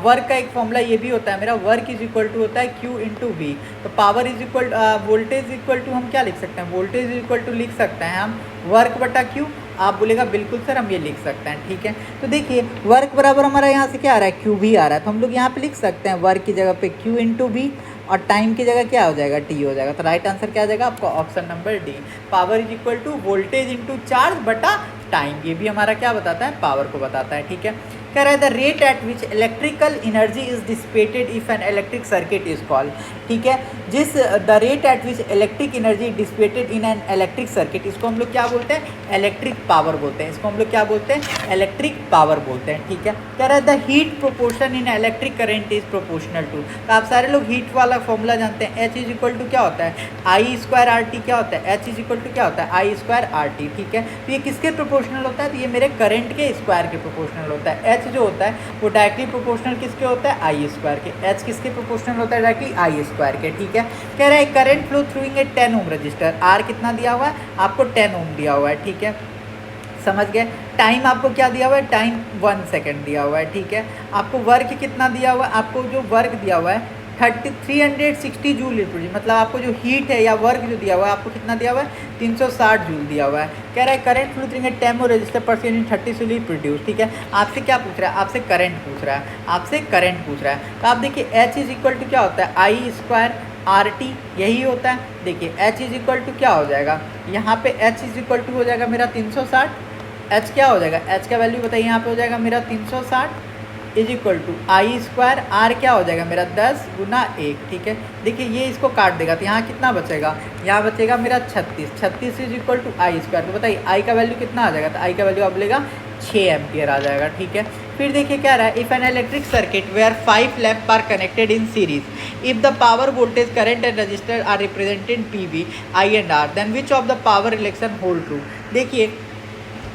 Speaker 1: वर्क का एक फॉर्मूला ये भी होता है मेरा, वर्क इज इक्वल टू होता है क्यू इंटू वी। तो power is equal voltage equal to हम क्या लिख सकते हैं, वोल्टेज इज इक्वल टू लिख सकते हैं हम वर्क बटा क्यू। आप बोलेगा बिल्कुल सर हम ये लिख सकते हैं। ठीक है, तो देखिए वर्क बराबर हमारा यहाँ से क्या आ रहा है, क्यू भी आ रहा है, तो हम लोग यहाँ पे लिख सकते हैं वर्क की जगह पे क्यू इंटू वी, और टाइम की जगह क्या हो जाएगा टी हो जाएगा। तो राइट आंसर क्या आ जाएगा आपका option number D, power is equal to voltage into charge बटा टाइम। ये भी हमारा क्या बताता है, पावर को बताता है। ठीक है, कह रहा है the rate at which electrical energy is dissipated if an electric circuit is called. ठीक है, जिस the rate at which electric energy dissipated in an electric circuit, इसको हम लोग क्या बोलते हैं, इलेक्ट्रिक पावर बोलते हैं। इसको हम लोग क्या बोलते हैं, इलेक्ट्रिक पावर बोलते हैं। ठीक है, कह रहा है the heat proportion in electric current is proportional to. तो आप सारे लोग हीट वाला फॉर्मूला जानते हैं, एच इज इक्वल टू क्या होता है आई स्क्वायर आर टी। क्या होता है, एच इज इक्वल टू क्या होता है आई स्क्वायर आर टी। ठीक है, तो ये किसके प्रोपोर्शनल होता है, तो ये मेरे करंट के स्क्वायर के प्रोपोर्शनल होता है। एच जो होता है वो डायरेक्टली प्रोपोर्शनल किसके होता है, आई स्क्वायर के। एच किसके प्रोपोर्शनल होता है, डायरेक्टली आई स्क्वायर के। ठीक है, कह रहा है current flow through a 10 ohm resistor. R कितना दिया हुआ है आपको, 10 ओम दिया हुआ है। ठीक है, समझ गए। टाइम आपको क्या दिया हुआ है, टाइम 1 सेकेंड दिया हुआ है। ठीक है, आपको वर्क कितना दिया हुआ है, आपको जो वर्क दिया हुआ है 360 जूल प्रोड्यूस, मतलब आपको जो हीट है या वर्क जो दिया हुआ है आपको कितना दिया हुआ है 360 जूल दिया हुआ है। कह रहा है current flow through a 10 ohm resistor per second in 30 joule produce. ठीक है, आपसे क्या पूछ रहा है, आपसे करंट पूछ रहा है, आपसे करंट पूछ रहा है। तो आप देखिए एच इज इक्वल टू क्या होता है आई स्क्वायर आर टी, यही होता है। देखिए एच इज इक्वल टू क्या हो जाएगा, यहाँ पे एच इज इक्वल टू हो जाएगा मेरा 360। एच क्या हो जाएगा, एच का वैल्यू बताइए, यहाँ पे हो जाएगा मेरा 360 is equal to I square, R क्या हो जाएगा मेरा 10 गुना 1, ठीक है। देखिए ये इसको काट देगा तो यहाँ कितना बचेगा, यहाँ बचेगा मेरा 36, 36 is equal to I square. तो बताइए आई का वैल्यू कितना आ जाएगा, तो आई का वैल्यू अब लेगा 6 एम्पियर आ जाएगा, ठीक है। फिर देखिए क्या रहा है, if an electric circuit where 5 lamp are connected in series, if the power voltage current and resistor are represented P V I and R, then which of the power relation hold true. देखिए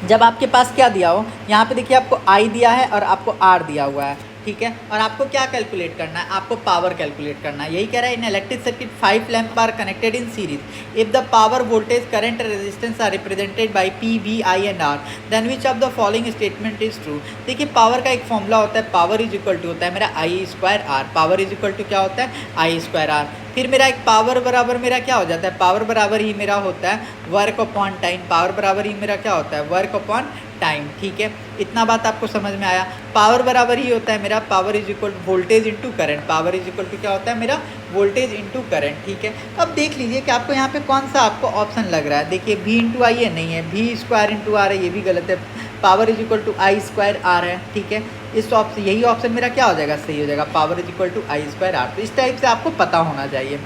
Speaker 1: जब आपके पास क्या दिया हो, यहाँ पे देखिए आपको आई दिया है और आपको आर दिया हुआ है, ठीक है। और आपको क्या कैलकुलेट करना है, आपको पावर कैलकुलेट करना है। यही कह रहा है in electric circuit 5 lamp are connected in series, if the power voltage current resistance are represented by P V I and R, then which of the following statement is true. देखिए पावर का एक फॉर्मूला होता है, पावर इज इक्वल टू होता है मेरा I square R, power is equal to क्या होता है आई स्क्वायर आर। फिर मेरा एक पावर बराबर मेरा क्या हो जाता है, पावर बराबर ही मेरा होता है वर्क अपॉन टाइम, पावर बराबर ही मेरा क्या होता है वर्क अपॉन टाइम, ठीक है। इतना बात आपको समझ में आया। पावर बराबर ही होता है मेरा power is equal to voltage into current, power is equal to क्या होता है मेरा वोल्टेज इंटू करंट, ठीक है। अब देख लीजिए कि आपको यहाँ पे कौन सा आपको ऑप्शन लग रहा है। देखिए भी इंटू आई है, नहीं है, भी स्क्वायर इंटू आर है, ये भी गलत है, power is equal to I square R है, ठीक है। इस ऑप्शन यही ऑप्शन मेरा क्या हो जाएगा, सही हो जाएगा, power is equal to I square R. तो इस टाइप से आपको पता होना चाहिए।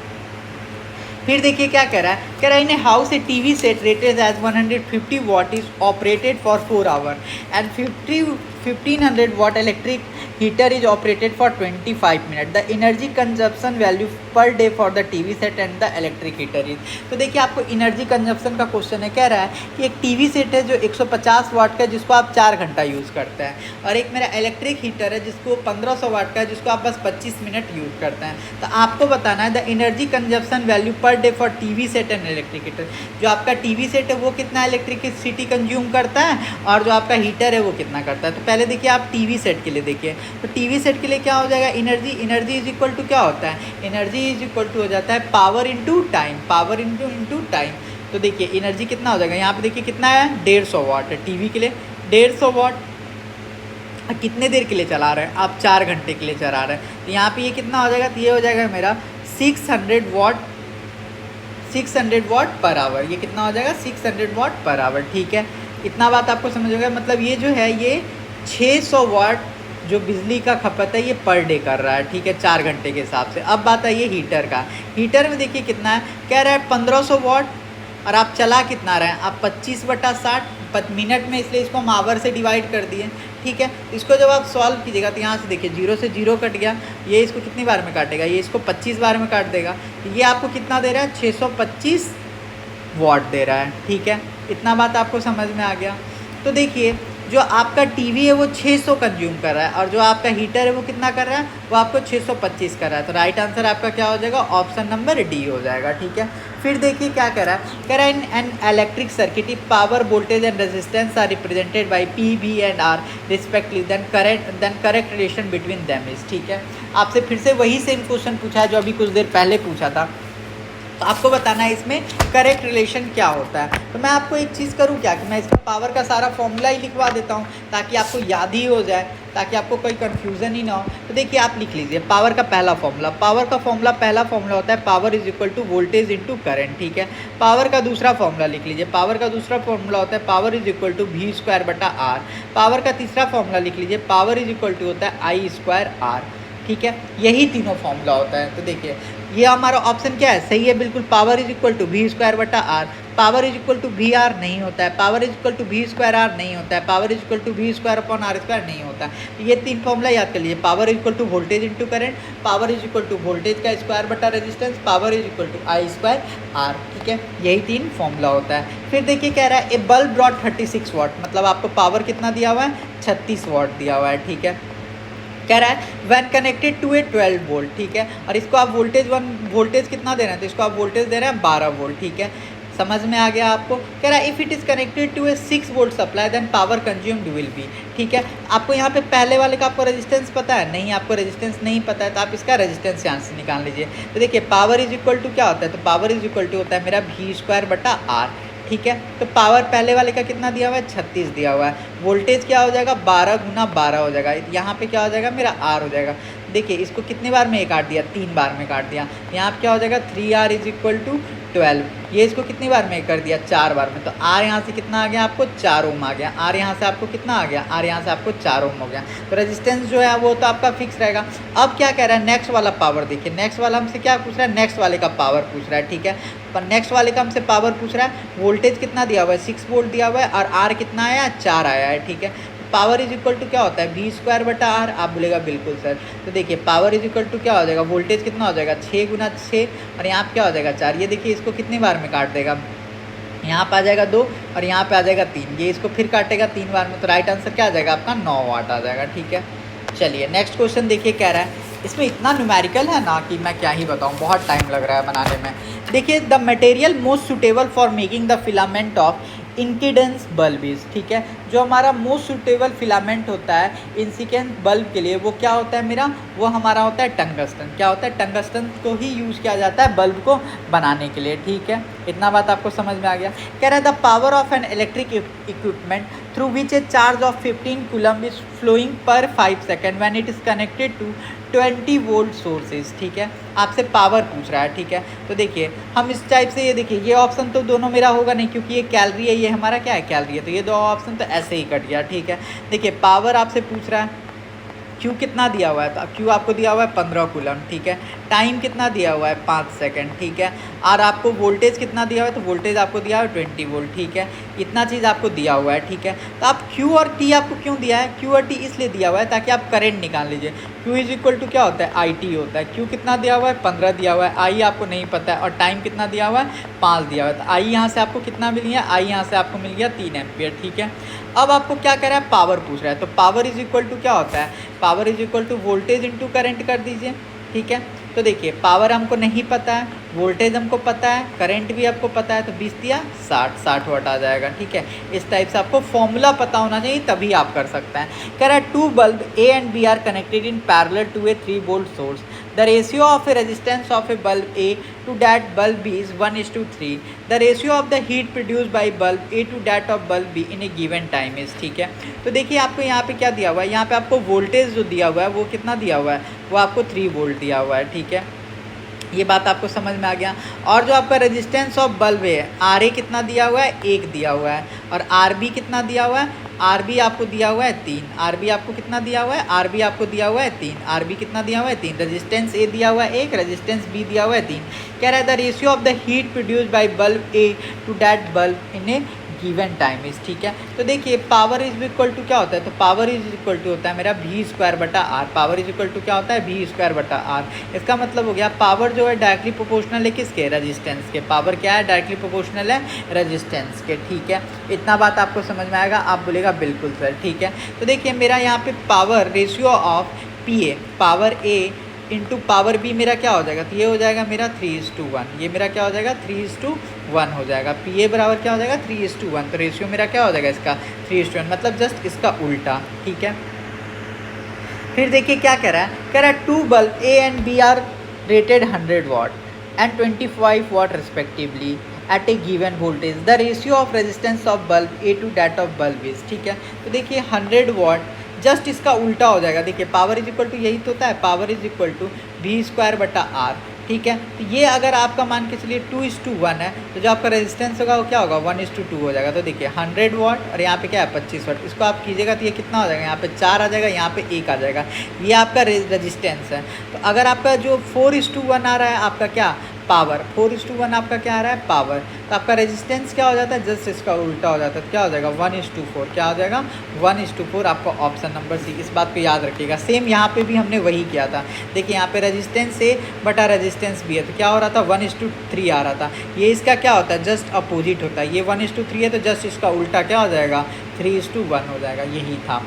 Speaker 1: फिर देखिए क्या कह रहा है, कह रहा है in a house a TV set rated as 150 watt is operated for 4 hour and 1500 watt electric heater is operated for 25 minute, the energy consumption value per day for the TV set and the electric heater is. तो देखिए आपको एनर्जी कंजप्शन का क्वेश्चन है, कह रहा है कि एक टीवी सेट है जो 150 वाट का है जिसको आप 4 घंटा यूज़ करते हैं, और एक मेरा इलेक्ट्रिक हीटर है जिसको 1500 वाट का है जिसको आप बस 25 मिनट यूज़ करते हैं। तो आपको बताना है the energy consumption value per day for TV set and electric heater. जो आपका टीवी सेट है वो कितना इलेक्ट्रिसिटी कंज्यूम करता है और जो आपका हीटर है वो कितना करता है। तो पहले देखिए आप टीवी सेट के लिए देखिए, तो टीवी सेट के लिए क्या हो जाएगा, एनर्जी इज इक्वल टू क्या होता है, एनर्जी इज इक्वल टू हो जाता है power into time, power into time. तो देखिए एनर्जी कितना हो जाएगा, यहाँ पे देखिए कितना है 150 वाट है टीवी के लिए, 150 वाट कितने देर के लिए चला रहे हैं आप, 4 घंटे के लिए चला रहे हैं। तो यहाँ पे ये कितना हो जाएगा, तो ये हो जाएगा मेरा 600 वाट पर आवर, ये कितना हो जाएगा 600 वाट पर आवर, ठीक है। इतना बात आपको समझ होगा, मतलब ये जो है ये 600 वाट जो बिजली का खपत है ये पर डे कर रहा है, ठीक है, 4 घंटे के हिसाब से। अब बात आई है हीटर का, हीटर में देखिए कितना है, कह रहा है 1500 वाट और आप चला कितना रहे हैं आप 25/60 मिनट में, इसलिए इसको हम आवर से डिवाइड कर दिए, ठीक है। इसको जब आप सॉल्व कीजिएगा तो यहाँ से देखिए 0 से 0 कट गया, ये इसको कितनी बार में काटेगा, ये इसको 25 बार में काट देगा, तो ये आपको कितना दे रहा है 625 वाट दे रहा है, ठीक है। इतना बात आपको समझ में आ गया। तो देखिए जो आपका टीवी है वो 600 कंज्यूम कर रहा है और जो आपका हीटर है वो कितना कर रहा है, वो आपको 625 कर रहा है। तो राइट आंसर आपका क्या हो जाएगा, ऑप्शन नंबर डी हो जाएगा, ठीक है। फिर देखिए क्या कह रहा है, कह रहा है in an electric circuit if power voltage and resistance are represented by P V and R respectively, then correct relation between them is, ठीक है। आपसे फिर से वही सेम क्वेश्चन पूछा है जो अभी कुछ देर पहले पूछा था, तो आपको बताना है इसमें करेक्ट रिलेशन क्या होता है। तो मैं आपको एक चीज़ करूँ क्या, कि मैं इसका पावर का सारा फॉर्मूला ही लिखवा देता हूँ ताकि आपको याद ही हो जाए, ताकि आपको कोई कन्फ्यूज़न ही ना हो। तो देखिए आप लिख लीजिए पावर का पहला फॉर्मूला, पावर का फॉर्मूला पहला फॉर्मूला होता है power is equal to voltage into current, ठीक है। पावर का दूसरा फॉर्मूला लिख लीजिए, पावर का दूसरा फॉर्मूला होता है power is equal to V square बटा आर। पावर का तीसरा फॉर्मूला लिख लीजिए, पावर इज इक्वल टू होता है आई स्क्वायर आर, ठीक है। यही तीनों फॉर्मूला होता है। तो देखिए ये हमारा ऑप्शन क्या है, सही है बिल्कुल, power is equal to V square बटा R. Power is equal to V R नहीं होता है, power is equal to V square R नहीं होता है, power is equal to V square upon R square नहीं होता है। तो ये 3 फॉर्मूला याद कर लीजिए, power is equal to voltage into current, power is equal to voltage का स्क्वायर बटा resistance, power is equal to I square R, ठीक है। यही 3 फॉर्मूला होता है। फिर देखिए कह रहा है ए बल्ब ब्रॉट 36 वाट, मतलब आपको पावर कितना दिया हुआ है 36 वाट दिया हुआ है, ठीक है। कह रहा है when connected to a 12 volt, ठीक है। और इसको आप वोल्टेज कितना दे रहे हैं, तो इसको आप वोल्टेज दे रहे हैं 12 वोल्ट, ठीक है। समझ में आ गया आपको। कह रहा है if it is connected to a 6 volt supply then power consumed will be, ठीक है। आपको यहाँ पे पहले वाले का आपको रेजिस्टेंस पता है, नहीं आपको रेजिस्टेंस नहीं पता है, तो आप इसका रेजिस्टेंस यहाँ से निकाल लीजिए। तो देखिए पावर इज इक्वल टू क्या होता है, तो पावर इज इक्वल टू होता है मेरा वी स्क्वायर बटा आर, ठीक है। तो पावर पहले वाले का कितना दिया हुआ है 36 दिया हुआ है, वोल्टेज क्या हो जाएगा 12 गुना 12 हो जाएगा, यहाँ पे क्या हो जाएगा मेरा आर हो जाएगा। देखिए इसको कितने बार में काट दिया, 3 बार में काट दिया, यहाँ पे क्या हो जाएगा 3R इज इक्वल टू 12। ये इसको कितनी बार में कर दिया, 4 बार में। तो आर यहाँ से कितना आ गया आपको, 4 ओम आ गया। आर यहाँ से आपको कितना आ गया, आर यहाँ से आपको 4 ओम हो गया। तो रेजिस्टेंस जो है वो तो आपका फिक्स रहेगा। अब क्या कह रहा है, नेक्स्ट वाला पावर देखिए, नेक्स्ट वाला हमसे क्या पूछ रहा है, नेक्स्ट वाले का पावर पूछ रहा है, ठीक है। पर नेक्स्ट वाले का हमसे पावर पूछ रहा है, वोल्टेज कितना दिया हुआ है, 6 वोल्ट दिया हुआ है, और आर कितना आया, 4 आया है, ठीक है। पावर इज इक्वल टू क्या होता है, V स्क्वायर बटा आर। आप बोलेगा बिल्कुल सर। तो देखिए पावर इज इक्वल टू क्या हो जाएगा, वोल्टेज कितना हो जाएगा, 6 गुना 6, और यहाँ पे क्या हो जाएगा, 4। ये देखिए इसको कितनी बार में काट देगा, यहाँ पे आ जाएगा 2 और यहाँ पे आ जाएगा 3। ये इसको फिर काटेगा 3 बार में। तो राइट आंसर क्या आ जाएगा आपका, 9 वाट आ जाएगा, ठीक है। चलिए नेक्स्ट क्वेश्चन देखिए, कह रहा है, इसमें इतना न्यूमेरिकल है ना कि मैं क्या ही बताऊँ, बहुत टाइम लग रहा है बनाने में। देखिए, the material most suitable for making the filament of incidence bulb is, ठीक है। जो हमारा मोस्ट सुटेबल फिलामेंट होता है इंसिडेंस बल्ब के लिए, वो क्या होता है मेरा, वो हमारा होता है टंगस्टन। क्या होता है, टंगस्टन को ही यूज़ किया जाता है बल्ब को बनाने के लिए, ठीक है। इतना बात आपको समझ में आ गया। कह रहा है the power of an electric equipment through which a charge of 15 coulomb is flowing per 5 second when it is connected to 20 volt sources, ठीक है। आपसे पावर पूछ रहा है, ठीक है। तो देखिए हम इस टाइप से, ये देखिए ये ऑप्शन तो दोनों मेरा होगा नहीं, क्योंकि ये कैलोरी है, ये हमारा क्या है, कैलोरी है। तो ये दो ऑप्शन तो ऐसे ही कट गया, ठीक है। देखिए पावर आपसे पूछ रहा है, क्यू कितना दिया हुआ है, तो क्यू आपको दिया हुआ है 15 कूलम, ठीक है। टाइम कितना दिया हुआ है, 5 सेकंड, ठीक है। और आपको वोल्टेज कितना दिया हुआ है, तो वोल्टेज आपको दिया हुआ है 20 वोल्ट, ठीक है। इतना चीज़ आपको दिया हुआ है, ठीक है। तो आप क्यू और टी आपको क्यों दिया है, क्यू और टी इसलिए दिया हुआ है ताकि आप करंट निकाल लीजिए। क्यू इज इक्वल टू क्या होता है, आई टी होता है। क्यू कितना दिया हुआ है, 15 दिया हुआ है। आई आपको नहीं पता है, और टाइम कितना दिया हुआ है, 5 दिया हुआ है। तो आई यहाँ से आपको कितना मिल गया, आई यहाँ से आपको मिल गया 3 एम्पियर, ठीक है। अब आपको क्या कह रहा है, पावर पूछ रहा है। तो पावर इज इक्वल टू क्या होता है, power is equal to voltage into current कर दीजिए, ठीक है। तो देखिए पावर हमको नहीं पता है, वोल्टेज हमको पता है, करंट भी आपको पता है। तो 20 दिया 60 वाट आ जाएगा, ठीक है। इस टाइप से आपको फॉर्मूला पता होना चाहिए, तभी आप कर सकते हैं। कह रहा है 2 bulb A and B are connected in parallel to a 3 volt source. The ratio of a resistance of a bulb A to that bulb B is 1:3. The ratio of the heat produced by bulb A to that of bulb B in a given time is, ठीक है। तो देखिए आपको यहाँ पे क्या दिया हुआ है, यहाँ पे आपको वोल्टेज जो दिया हुआ है वो कितना दिया हुआ है, वो आपको 3 वोल्ट दिया हुआ है, ठीक है। ये बात आपको समझ में आ गया। और जो आपका रेजिस्टेंस ऑफ बल्ब है, आर ए कितना दिया हुआ है, 1 दिया हुआ है। और आर बी कितना दिया हुआ है, आर बी आपको दिया हुआ है 3। आर बी आपको कितना दिया हुआ है, आर बी आपको दिया हुआ है 3। आर बी कितना दिया हुआ है, 3। रेजिस्टेंस ए दिया हुआ है 1, रेजिस्टेंस बी दिया हुआ है 3। कह रहा है the ratio of the heat produced by bulb A to that bulb in a given time is, ठीक है। तो देखिए पावर इज इक्वल टू क्या होता है, तो पावर इज इक्वल टू होता है मेरा V स्क्वायर बटा R. Power is equal to क्या होता है, V स्क्वायर बटा आर। इसका मतलब हो गया पावर जो है डायरेक्टली प्रोपोर्शनल है किसके, रेजिस्टेंस के। पावर क्या है, डायरेक्टली प्रोपोर्शनल है रेजिस्टेंस के, ठीक है। इतना बात आपको समझ में आएगा, आप बोलेगा बिल्कुल सर, ठीक है। तो देखिए मेरा यहाँ पे power ratio of PA, power A into power B मेरा क्या हो जाएगा, तो ये हो जाएगा मेरा 3:1। ये मेरा क्या हो जाएगा, 3:1 हो जाएगा। पी ए बराबर क्या हो जाएगा, 3:1। तो रेशियो मेरा क्या हो जाएगा इसका, 3:1, मतलब जस्ट इसका उल्टा, ठीक है। फिर देखिए क्या कह रहा है, कह रहा है 2 bulb A and B are rated 100 watt and 25 watt respectively at a given voltage. The ratio of resistance of bulb A to that of bulb is, ठीक है। तो देखिए 100 वाट जस्ट इसका उल्टा हो जाएगा। देखिए पावर इज इक्वल टू यही तो होता है, power is equal to V square बटा आर, ठीक है। तो ये अगर आपका मान के चलिए 2:1 है, तो जो आपका रेजिस्टेंस होगा वो क्या होगा, 1:2 हो जाएगा। तो देखिए 100 वाट और यहाँ पे क्या है 25 वाट। इसको आप कीजिएगा तो ये कितना हो जाएगा, यहाँ पे 4 आ जाएगा, यहाँ पे 1 आ जाएगा। ये आपका रेजिस्टेंस है। तो अगर आपका जो 4:1 आ रहा है, आपका क्या पावर, 4:1 आपका क्या आ रहा है, पावर। तो आपका रेजिस्टेंस क्या हो जाता है, जस्ट इसका उल्टा हो जाता है। तो क्या हो जाएगा, 1:4। क्या हो जाएगा, 1:4। आपका ऑप्शन नंबर सी। इस बात को याद रखिएगा। सेम यहाँ पे भी हमने वही किया था। देखिए यहाँ पे रेजिस्टेंस ए बटा रेजिस्टेंस बी है, तो क्या हो रहा था, 1:3 आ रहा था। ये इसका क्या होता है, जस्ट अपोजिट होता है। ये 1:3 है, तो जस्ट इसका उल्टा क्या हो जाएगा, 3:1 हो जाएगा। यही था,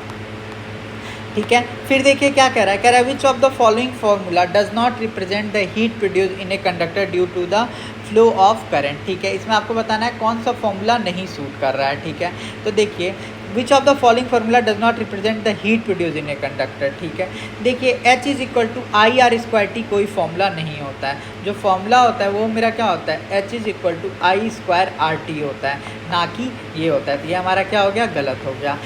Speaker 1: ठीक है। फिर देखिए क्या कह रहा है, कह रहा है which of the following formula does not represent the heat produce in a conductor due to the flow of current, ठीक है। इसमें आपको बताना है कौन सा फॉर्मूला नहीं सूट कर रहा है, ठीक है। तो देखिए विच of the following formula does not represent the heat produce in a conductor, ठीक है। देखिए H is equal to IR²T कोई फॉर्मूला नहीं होता है। जो फॉर्मूला होता है वो मेरा क्या होता है, H is equal to I²RT होता है, ना कि ये होता है। तो ये हमारा क्या हो गया, गलत हो गया।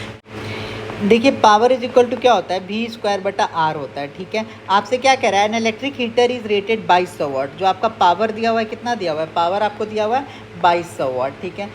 Speaker 1: देखिए पावर इज इक्वल टू क्या होता है, भी स्क्वायर बटा आर होता है, ठीक है। आपसे क्या कह रहा है, an electric heater is rated 2200 वाट। जो आपका पावर दिया हुआ है, कितना दिया हुआ है, पावर आपको दिया हुआ है 2200 वाट, ठीक है।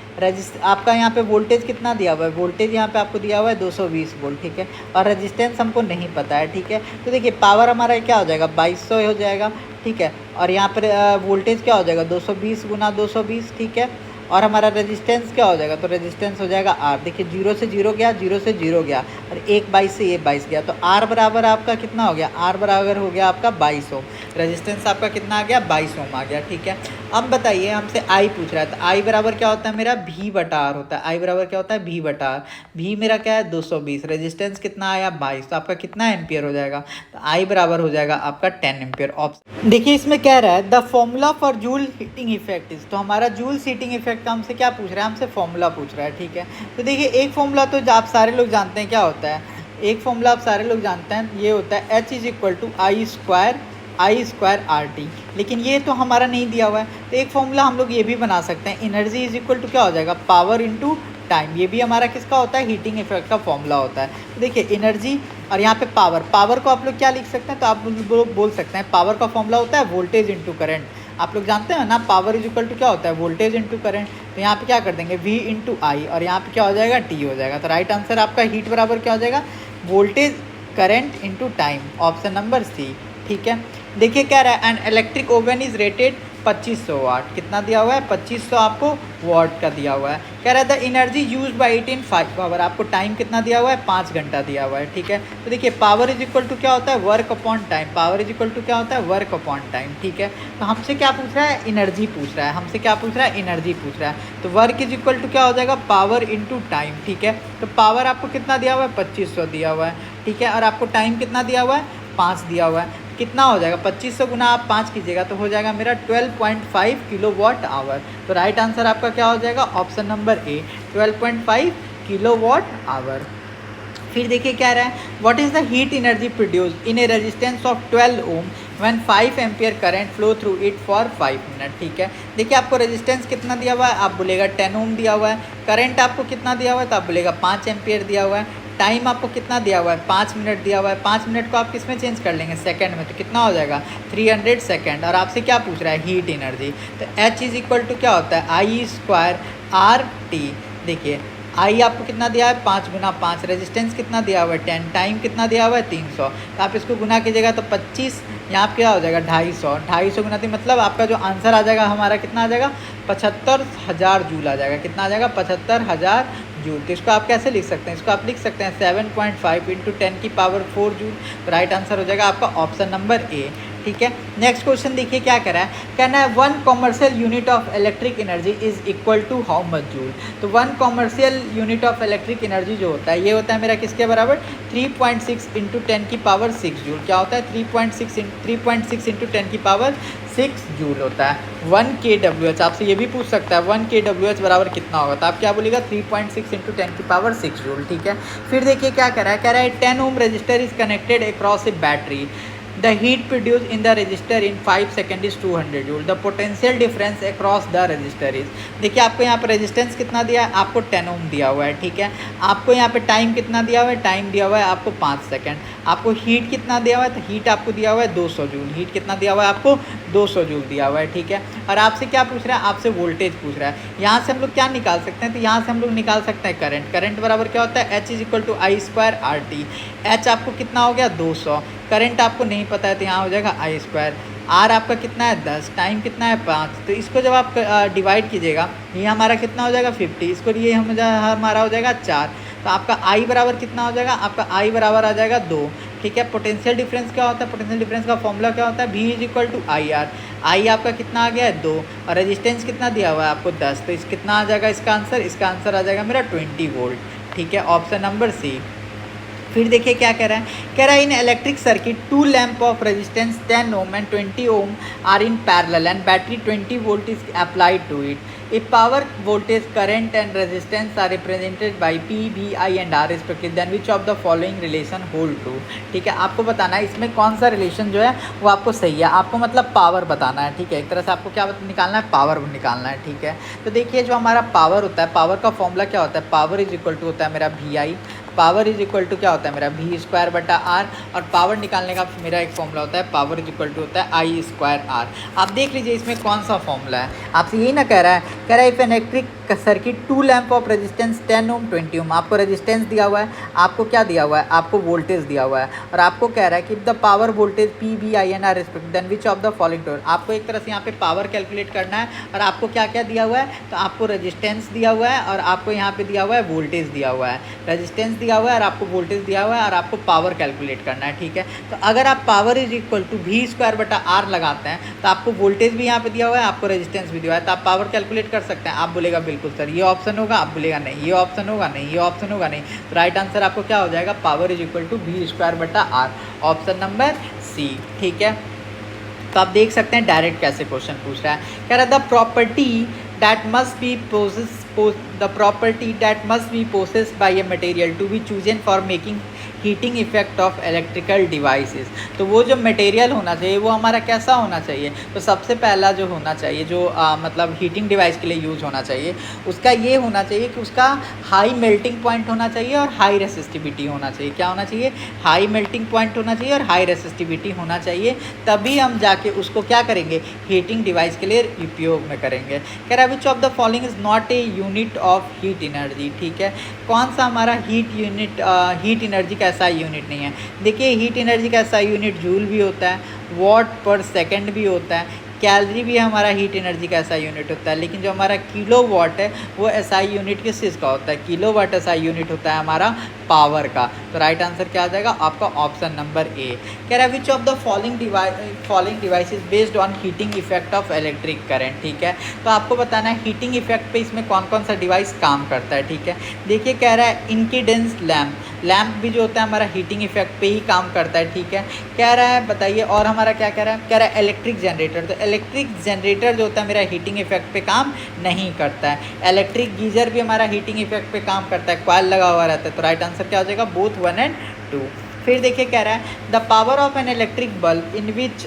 Speaker 1: आपका यहाँ पे वोल्टेज कितना दिया हुआ है, वोल्टेज यहाँ पे आपको दिया हुआ है 220 वोल्ट, ठीक है। और रेजिस्टेंस हमको नहीं पता है, ठीक है। तो देखिए पावर हमारा क्या हो जाएगा, 2200 हो जाएगा, ठीक है। और यहाँ पर वोल्टेज क्या हो जाएगा, 220 गुना 220, ठीक है। और हमारा रेजिस्टेंस क्या हो जाएगा, तो रेजिस्टेंस हो जाएगा आर। देखिए 0 से 0 गया, 0 से 0 गया, और एक 22 से ये 22 गया, तो आर बराबर आपका कितना हो गया, आर बराबर हो गया आपका 22 ओम। रेजिस्टेंस आपका कितना आ गया, 22 ओम आ गया, ठीक है। अब बताइए हमसे आई पूछ रहा है, तो आई बराबर क्या होता है मेरा, भी बटा आर होता है। आई बराबर क्या होता है, भी बटा आर। भी मेरा क्या है 220, रेजिस्टेंस कितना आया 22, तो आपका कितना एम्पियर हो जाएगा, तो आई बराबर हो जाएगा आपका 10 एम्पियर। ऑप्शन देखिए इसमें कह रहा है the formula for joule heating effect is, तो हमारा जूल हीटिंग इफेक्ट का हमसे क्या पूछ रहा है, हमसे फॉर्मूला पूछ रहा है, ठीक है। तो देखिए एक फॉर्मूला तो आप सारे लोग जानते हैं क्या होता है, एक फॉर्मूला आप सारे लोग जानते हैं, ये होता है H is equal to I square R T. लेकिन ये तो हमारा नहीं दिया हुआ है, तो एक फॉर्मूला हम लोग ये भी बना सकते हैं, एनर्जी इज इक्वल टू क्या हो जाएगा, पावर इंटू टाइम। ये भी हमारा किसका होता है, हीटिंग इफेक्ट का फॉर्मूला होता है। तो देखिए एनर्जी और यहाँ पे पावर को आप लोग क्या लिख सकते हैं, तो आप लोग बोल सकते हैं पावर का फॉर्मूला होता है वोल्टेज इंटू करंट। आप लोग जानते हैं ना, पावर इज इक्वल टू क्या होता है, वोल्टेज इंटू करंट। तो यहाँ पे क्या कर देंगे, V इंटू आई, और यहाँ पे क्या हो जाएगा, T हो जाएगा। तो राइट आंसर आपका हीट बराबर क्या हो जाएगा, voltage current into time, option number C, ठीक है। देखिए क्या रहा है, an electric oven is rated 2500 watt. कितना दिया हुआ है, 2500 आपको वाट का दिया हुआ है। कह रहा है the energy use by it in 5 hour. आपको टाइम कितना दिया हुआ है, 5 घंटा दिया हुआ है, ठीक है। तो देखिए पावर इज इक्वल टू क्या होता है, work upon time. Power is equal to क्या होता है, वर्क अपॉन टाइम, ठीक है। तो हमसे क्या पूछ रहा है, एनर्जी पूछ रहा है, हमसे क्या पूछ रहा है, एनर्जी पूछ रहा है। तो वर्क इज इक्वल टू क्या हो जाएगा, पावर इंटू टाइम, ठीक है। तो पावर आपको कितना दिया हुआ है, 2500 दिया हुआ है, ठीक है। और आपको टाइम कितना दिया हुआ है, 5 दिया हुआ है। कितना हो जाएगा, 2500 गुना आप 5 कीजिएगा तो हो जाएगा मेरा 12.5 किलो वाट आवर। तो राइट आंसर आपका क्या हो जाएगा, option number A, 12.5 kilo watt hour. फिर देखिए क्या रहा है, what is the heat energy produce in a resistance of 12 ohm when 5 ampere current flow through it for 5 minute, ठीक है। देखिए आपको रेजिस्टेंस कितना दिया हुआ है, आप बोलेगा 10 ओम दिया हुआ है। करंट आपको कितना दिया हुआ है, तो आप बोलेगा 5 एम्पियर दिया हुआ है। टाइम आपको कितना दिया हुआ है, 5 मिनट दिया हुआ है। 5 मिनट को आप किस में चेंज कर लेंगे, सेकंड में, तो कितना हो जाएगा 300 सेकंड। और आपसे क्या पूछ रहा है, हीट एनर्जी। तो H इज इक्वल टू क्या होता है, आई स्क्वायर आर टी। देखिए आई आपको कितना दिया है, 5 गुना 5। रेजिस्टेंस कितना दिया हुआ है 10, टाइम कितना दिया हुआ है 300। तो आप इसको गुना कीजिएगा तो 25, यहाँ पे क्या हो जाएगा 250 गुना 3, मतलब आपका जो आंसर आ जाएगा हमारा कितना आ जाएगा, 75,000 जूल आ जाएगा। कितना आ जाएगा, 75,000 जूल। तो इसको आप कैसे लिख सकते हैं, इसको आप लिख सकते हैं 7.5 इंटू 10 की पावर 4 जूल। तो राइट आंसर हो जाएगा आपका ऑप्शन नंबर ए, ठीक है। नेक्स्ट क्वेश्चन देखिए क्या कह रहा है, कहना है 1 commercial unit of electric energy is equal to how much joule. तो 1 commercial unit of electric energy जो होता है, ये होता है मेरा किसके बराबर, 3.6 इंटू 10 की पावर 6 जूल। क्या होता है, 3.6 इंटू 10 की पावर 6 जूल होता है। 1 kWh, आपसे ये भी पूछ सकता है 1 kWh बराबर कितना होगा, तो आप क्या बोलेगा 3.6 इंटू 10 की पावर 6 जूल, ठीक है। फिर देखिए क्या कह रहा है 10 ohm resistor is connected across a battery. The heat produced in the resistor in 5 seconds is 200 joule. The potential difference across the resistor is, देखिए आपको यहाँ पर रेजिस्टेंस कितना दिया है, आपको 10 ओम दिया हुआ है, ठीक है। आपको यहाँ पे टाइम कितना दिया हुआ है, टाइम दिया हुआ है आपको 5 सेकंड। आपको हीट कितना दिया हुआ है, तो हीट आपको दिया हुआ है 200 जूल। हीट कितना दिया हुआ है आपको, 200 जूल दिया हुआ है, ठीक है। और आपसे क्या पूछ रहा है, आपसे वोल्टेज पूछ रहा है। यहाँ से हम लोग क्या निकाल सकते हैं, तो यहाँ से हम लोग निकाल सकते हैं करंट। करंट बराबर क्या होता है, H is equal to I square R T. H आपको कितना हो गया 200, करंट आपको नहीं पता है तो यहाँ हो जाएगा आई स्क्वायर। आर आपका कितना है 10, टाइम कितना है 5। तो इसको जब आप डिवाइड कीजिएगा, ये हमारा कितना हो जाएगा 50, इसको ये हमारा हो जाएगा 4। तो आपका आई बराबर कितना हो जाएगा, आपका आई बराबर आ जाएगा 2, ठीक है। पोटेंशियल डिफरेंस क्या होता है, पोटेंशियल डिफरेंस का फॉर्मूला क्या होता है, V is equal to I R. I आपका कितना आ गया है 2, और रेजिस्टेंस कितना दिया हुआ है आपको 10। तो इस कितना आ जाएगा इसका आंसर, इसका आंसर आ जाएगा मेरा 20 वोल्ट, ठीक है, ऑप्शन नंबर सी। फिर देखिए क्या कह रहा है, कह रहा है in electric circuit 2 lamp of resistance 10 ohm and 20 ohm are in parallel and battery 20 volt is applied to it. If power, voltage, current and resistance are represented by P, V, I and R respectively, then which of the following relation hold true। ठीक है, आपको बताना है इसमें कौन सा रिलेशन जो है वो आपको सही है। आपको मतलब पावर बताना है, ठीक है। एक तरह से आपको क्या निकालना है, पावर निकालना है, ठीक है। तो देखिए जो हमारा पावर होता है, पावर का फॉर्मूला क्या होता है, पावर इज इक्वल टू होता है मेरा VI। Power is equal to क्या होता है मेरा वी स्क्वायर बटा आर, और पावर निकालने का मेरा एक फॉर्मूला होता है पावर इज इक्वल टू होता है आई स्क्वायर आर। आप देख लीजिए इसमें कौन सा फॉर्मूला है, आपसे यही ना कह रहा है if an electric circuit 2 lamp of resistance 10 ओम 20 ओम, आपको रेजिस्टेंस दिया हुआ है, आपको क्या दिया हुआ है, आपको वोल्टेज दिया हुआ है, और आपको कह रहा है कि the power voltage P V I and R respect then which of the following to, आपको एक तरह से यहाँ पे पावर कैलकुलेट करना है, और आपको क्या क्या दिया हुआ है, तो आपको रेजिस्टेंस दिया हुआ है और आपको यहाँ पे दिया हुआ है वोल्टेज दिया हुआ है, रेजिस्टेंस दिया हुआ है और आपको वोल्टेज दिया हुआ है और आपको पावर कैलकुलेट करना है, ठीक है। तो अगर आप power is equal to V square बटा आर लगाते हैं तो आपको वोल्टेज भी यहाँ पे दिया हुआ है, आपको रेजिस्टेंस भी दिया हुआ है, तो आप पावर कैलकुलेट कर सकते हैं। आप बोलेगा बिल्कुल सर ये ऑप्शन होगा, आप बोलेगा नहीं ये ऑप्शन होगा, नहीं ये ऑप्शन होगा, नहीं, तो राइट आंसर आपको क्या हो जाएगा, power is equal to V square बटा आर, ऑप्शन नंबर सी, ठीक है। तो आप देख सकते हैं डायरेक्ट कैसे क्वेश्चन पूछ रहा है, कह रहा है the property that must be possessed by a material to be chosen for making heating effect of electrical devices, तो वो जो मटेरियल होना चाहिए वो हमारा कैसा होना चाहिए, तो सबसे पहला जो होना चाहिए जो मतलब हीटिंग डिवाइस के लिए यूज़ होना चाहिए उसका ये होना चाहिए कि उसका हाई मेल्टिंग पॉइंट होना चाहिए और हाई रेसिस्टिविटी होना चाहिए। क्या होना चाहिए, हाई मेल्टिंग पॉइंट होना चाहिए और हाई रेसिस्टिविटी होना चाहिए, तभी हम जाके उसको क्या करेंगे, हीटिंग डिवाइस के लिए उपयोग में करेंगे। कह रहा है which of the following is not a unit of heat energy, ठीक है, कौन सा हमारा हीट एनर्जी का ऐसा यूनिट नहीं है। देखिए हीट एनर्जी का ऐसा यूनिट जूल भी होता है, वॉट पर सेकंड भी होता है, कैलोरी भी हमारा हीट एनर्जी का ऐसा यूनिट होता है, लेकिन जो हमारा किलो वाट है वो एसआई यूनिट किस चीज़ का होता है, किलो वाट एसआई यूनिट होता है हमारा पावर का। तो राइट आंसर क्या आ जाएगा आपका ऑप्शन नंबर ए। कह रहा है which of the following device is based on heating effect of electric current, ठीक है। तो आपको बताना है हीटिंग इफेक्ट पे इसमें कौन कौन सा डिवाइस काम करता है, ठीक है। देखिए कह रहा है इंसिडेंस लैम्प भी जो होता है हमारा हीटिंग इफेक्ट पे ही काम करता है, ठीक है। कह रहा है बताइए और हमारा क्या कह रहा है इलेक्ट्रिक जनरेटर, तो इलेक्ट्रिक जनरेटर जो होता है मेरा हीटिंग इफेक्ट पे काम नहीं करता है। इलेक्ट्रिक गीजर भी हमारा हीटिंग इफेक्ट पे काम करता है, कॉइल लगा हुआ रहता है, तो राइट आंसर क्या हो जाएगा बोथ 1 और 2। फिर देखिए कह रहा है the power of an electric bulb in which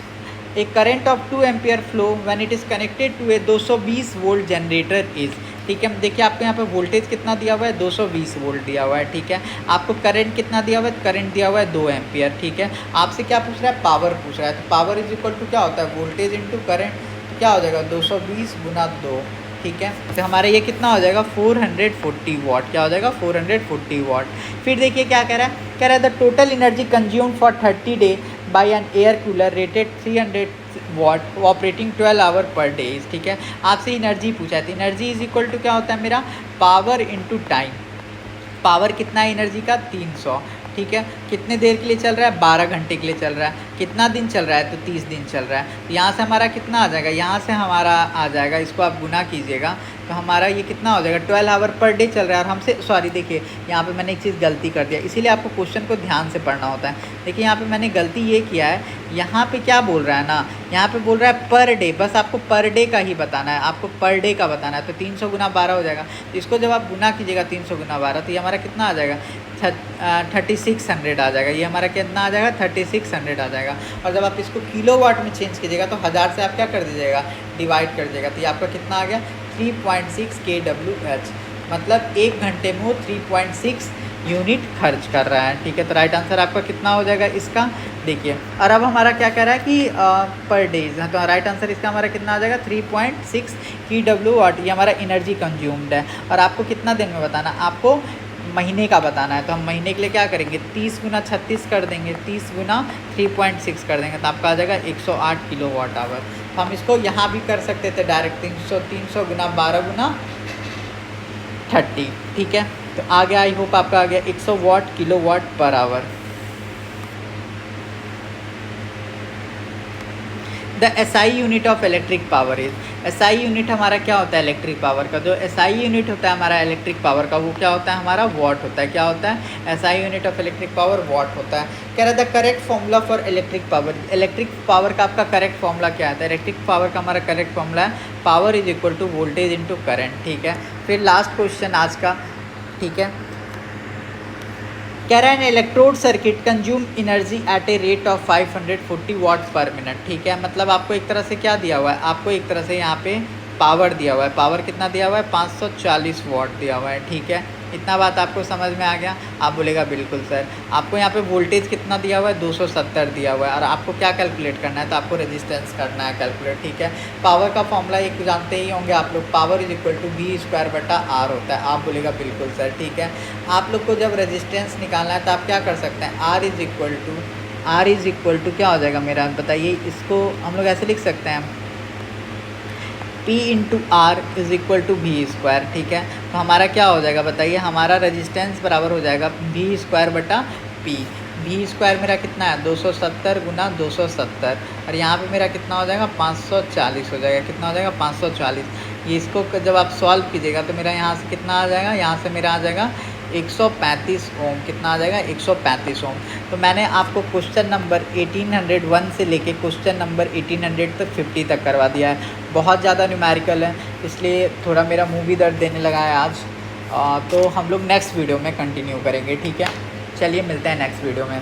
Speaker 1: a current of 2 ampere flow when it is connected to a 220 volt generator is, ठीक है। देखिए आपको यहाँ पे वोल्टेज कितना दिया हुआ है, 220 वोल्ट दिया हुआ है, ठीक है। आपको करंट कितना दिया हुआ है, करंट दिया हुआ है 2 एम्पियर, ठीक है। आपसे क्या पूछ रहा है, पावर पूछ रहा है, तो पावर इज इक्वल टू क्या होता है वोल्टेज इंटू करंट, तो क्या हो जाएगा 220 गुना 2, ठीक है। तो हमारा ये कितना हो जाएगा 440 वाट, क्या हो जाएगा 440 वाट। फिर देखिए क्या कह रहा है the total energy consumed for 30 day by an air cooler rated 300 watt operating 12 hour per day, ठीक है। आपसे एनर्जी पूछा है, तो एनर्जी इज इक्वल टू क्या होता है मेरा पावर इंटू टाइम। पावर कितना है एनर्जी का 300, ठीक है। कितने देर के लिए चल रहा है, 12 घंटे के लिए चल रहा है। कितना दिन चल रहा है, तो 30 दिन चल रहा है। तो यहाँ से हमारा कितना आ जाएगा, यहाँ से हमारा आ जाएगा, इसको आप गुना कीजिएगा तो हमारा ये कितना हो जाएगा 12 आवर पर डे चल रहा है। और हमसे सॉरी देखिए यहाँ पे मैंने एक चीज़ गलती कर दिया, इसीलिए आपको क्वेश्चन को ध्यान से पढ़ना होता है। देखिए यहाँ पे मैंने गलती ये किया है, यहाँ पे क्या बोल रहा है ना, यहाँ पे बोल रहा है पर डे, बस आपको पर डे का ही बताना है, आपको पर डे का बताना है। तो 300 गुना 12 हो जाएगा, तो इसको जब आप गुना कीजिएगा 300 गुना 12 तो ये हमारा कितना आ जाएगा 3600 आ जाएगा। ये हमारा कितना आ जाएगा 3600 आ जाएगा। और जब आप इसको किलोवाट में चेंज कीजिएगा तो 1000 से आप क्या कर दीजिएगा डिवाइड कर दीजिएगा, तो ये आपका कितना आ गया 3.6 kWh, मतलब 1 घंटे में वो 3.6 यूनिट खर्च कर रहा है, ठीक है। तो राइट आंसर आपका कितना हो जाएगा इसका, देखिए। और अब हमारा क्या कह रहा है कि पर डेज, तो राइट आंसर इसका हमारा कितना आ जाएगा 3.6 kWh, ये हमारा एनर्जी कंज्यूम्ड है। और आपको कितना दिन में बताना, आपको महीने का बताना है, तो हम महीने के लिए क्या करेंगे 30 गुना 36 कर देंगे, 30 गुना 3.6 कर देंगे, तो आपका आ जाएगा 108 किलोवाट आवर। तो हम इसको यहाँ भी कर सकते थे डायरेक्ट 300 गुना 12 गुना 30, ठीक है। तो आ गया, आई होप आपका आ गया 100 watt kilowatt per hour. The SI unit of electric power is, SI unit हमारा क्या होता है इलेक्ट्रिक पावर का, जो एसआई यूनिट होता है हमारा इलेक्ट्रिक पावर का वो क्या होता है हमारा वॉट होता है। क्या होता है SI unit of electric power what होता है। कह रहा है the correct formula for electric power, electric power का आपका करेक्ट फॉर्मूला क्या आता है, इलेक्ट्रिक पावर का हमारा करेक्ट फॉर्मूला है power is equal to voltage into current, ठीक है। फिर लास्ट क्वेश्चन आज का, ठीक है। कह रहा है electrode circuit consume energy at a rate of 540 watt per minute, ठीक है। मतलब आपको एक तरह से क्या दिया हुआ है, आपको एक तरह से यहाँ पे पावर दिया हुआ है, पावर कितना दिया हुआ है 540 वाट दिया हुआ है, ठीक है। इतना बात आपको समझ में आ गया? आप बोलेगा बिल्कुल सर। आपको यहाँ पे वोल्टेज कितना दिया हुआ है? 270 दिया हुआ है। और आपको क्या कैलकुलेट करना है? तो आपको रेजिस्टेंस करना है कैलकुलेट, ठीक है। पावर का फॉर्मूला एक जानते ही होंगे आप लोग, power is equal to V²/R होता है। आप बोलेगा बिल्कुल सर, ठीक है। आप लोग को जब रेजिस्टेंस निकालना है तो आप क्या कर सकते हैं? R इज़ इक्वल टू क्या हो जाएगा मेरा, बताइए। इसको हम लोग ऐसे लिख सकते हैं, P into R is equal to V², ठीक है। तो हमारा क्या हो जाएगा बताइए? हमारा रेजिस्टेंस बराबर हो जाएगा V²/P। V² मेरा कितना है? 270 गुना 270, और यहाँ पे मेरा कितना हो जाएगा? 540 हो जाएगा। कितना हो जाएगा? 540। ये इसको जब आप सॉल्व कीजिएगा तो मेरा यहाँ से कितना आ जाएगा? यहाँ से मेरा आ जाएगा 135 ओम। कितना आ जाएगा? 135 ओम। तो मैंने आपको क्वेश्चन नंबर 1801 से लेके क्वेश्चन नंबर 1800 तक 50 तक करवा दिया है। बहुत ज़्यादा न्यूमेरिकल है, इसलिए थोड़ा मेरा मुंह भी दर्द देने लगा है आज। तो हम लोग नेक्स्ट वीडियो में कंटिन्यू करेंगे, ठीक है। चलिए मिलते हैं नेक्स्ट वीडियो में।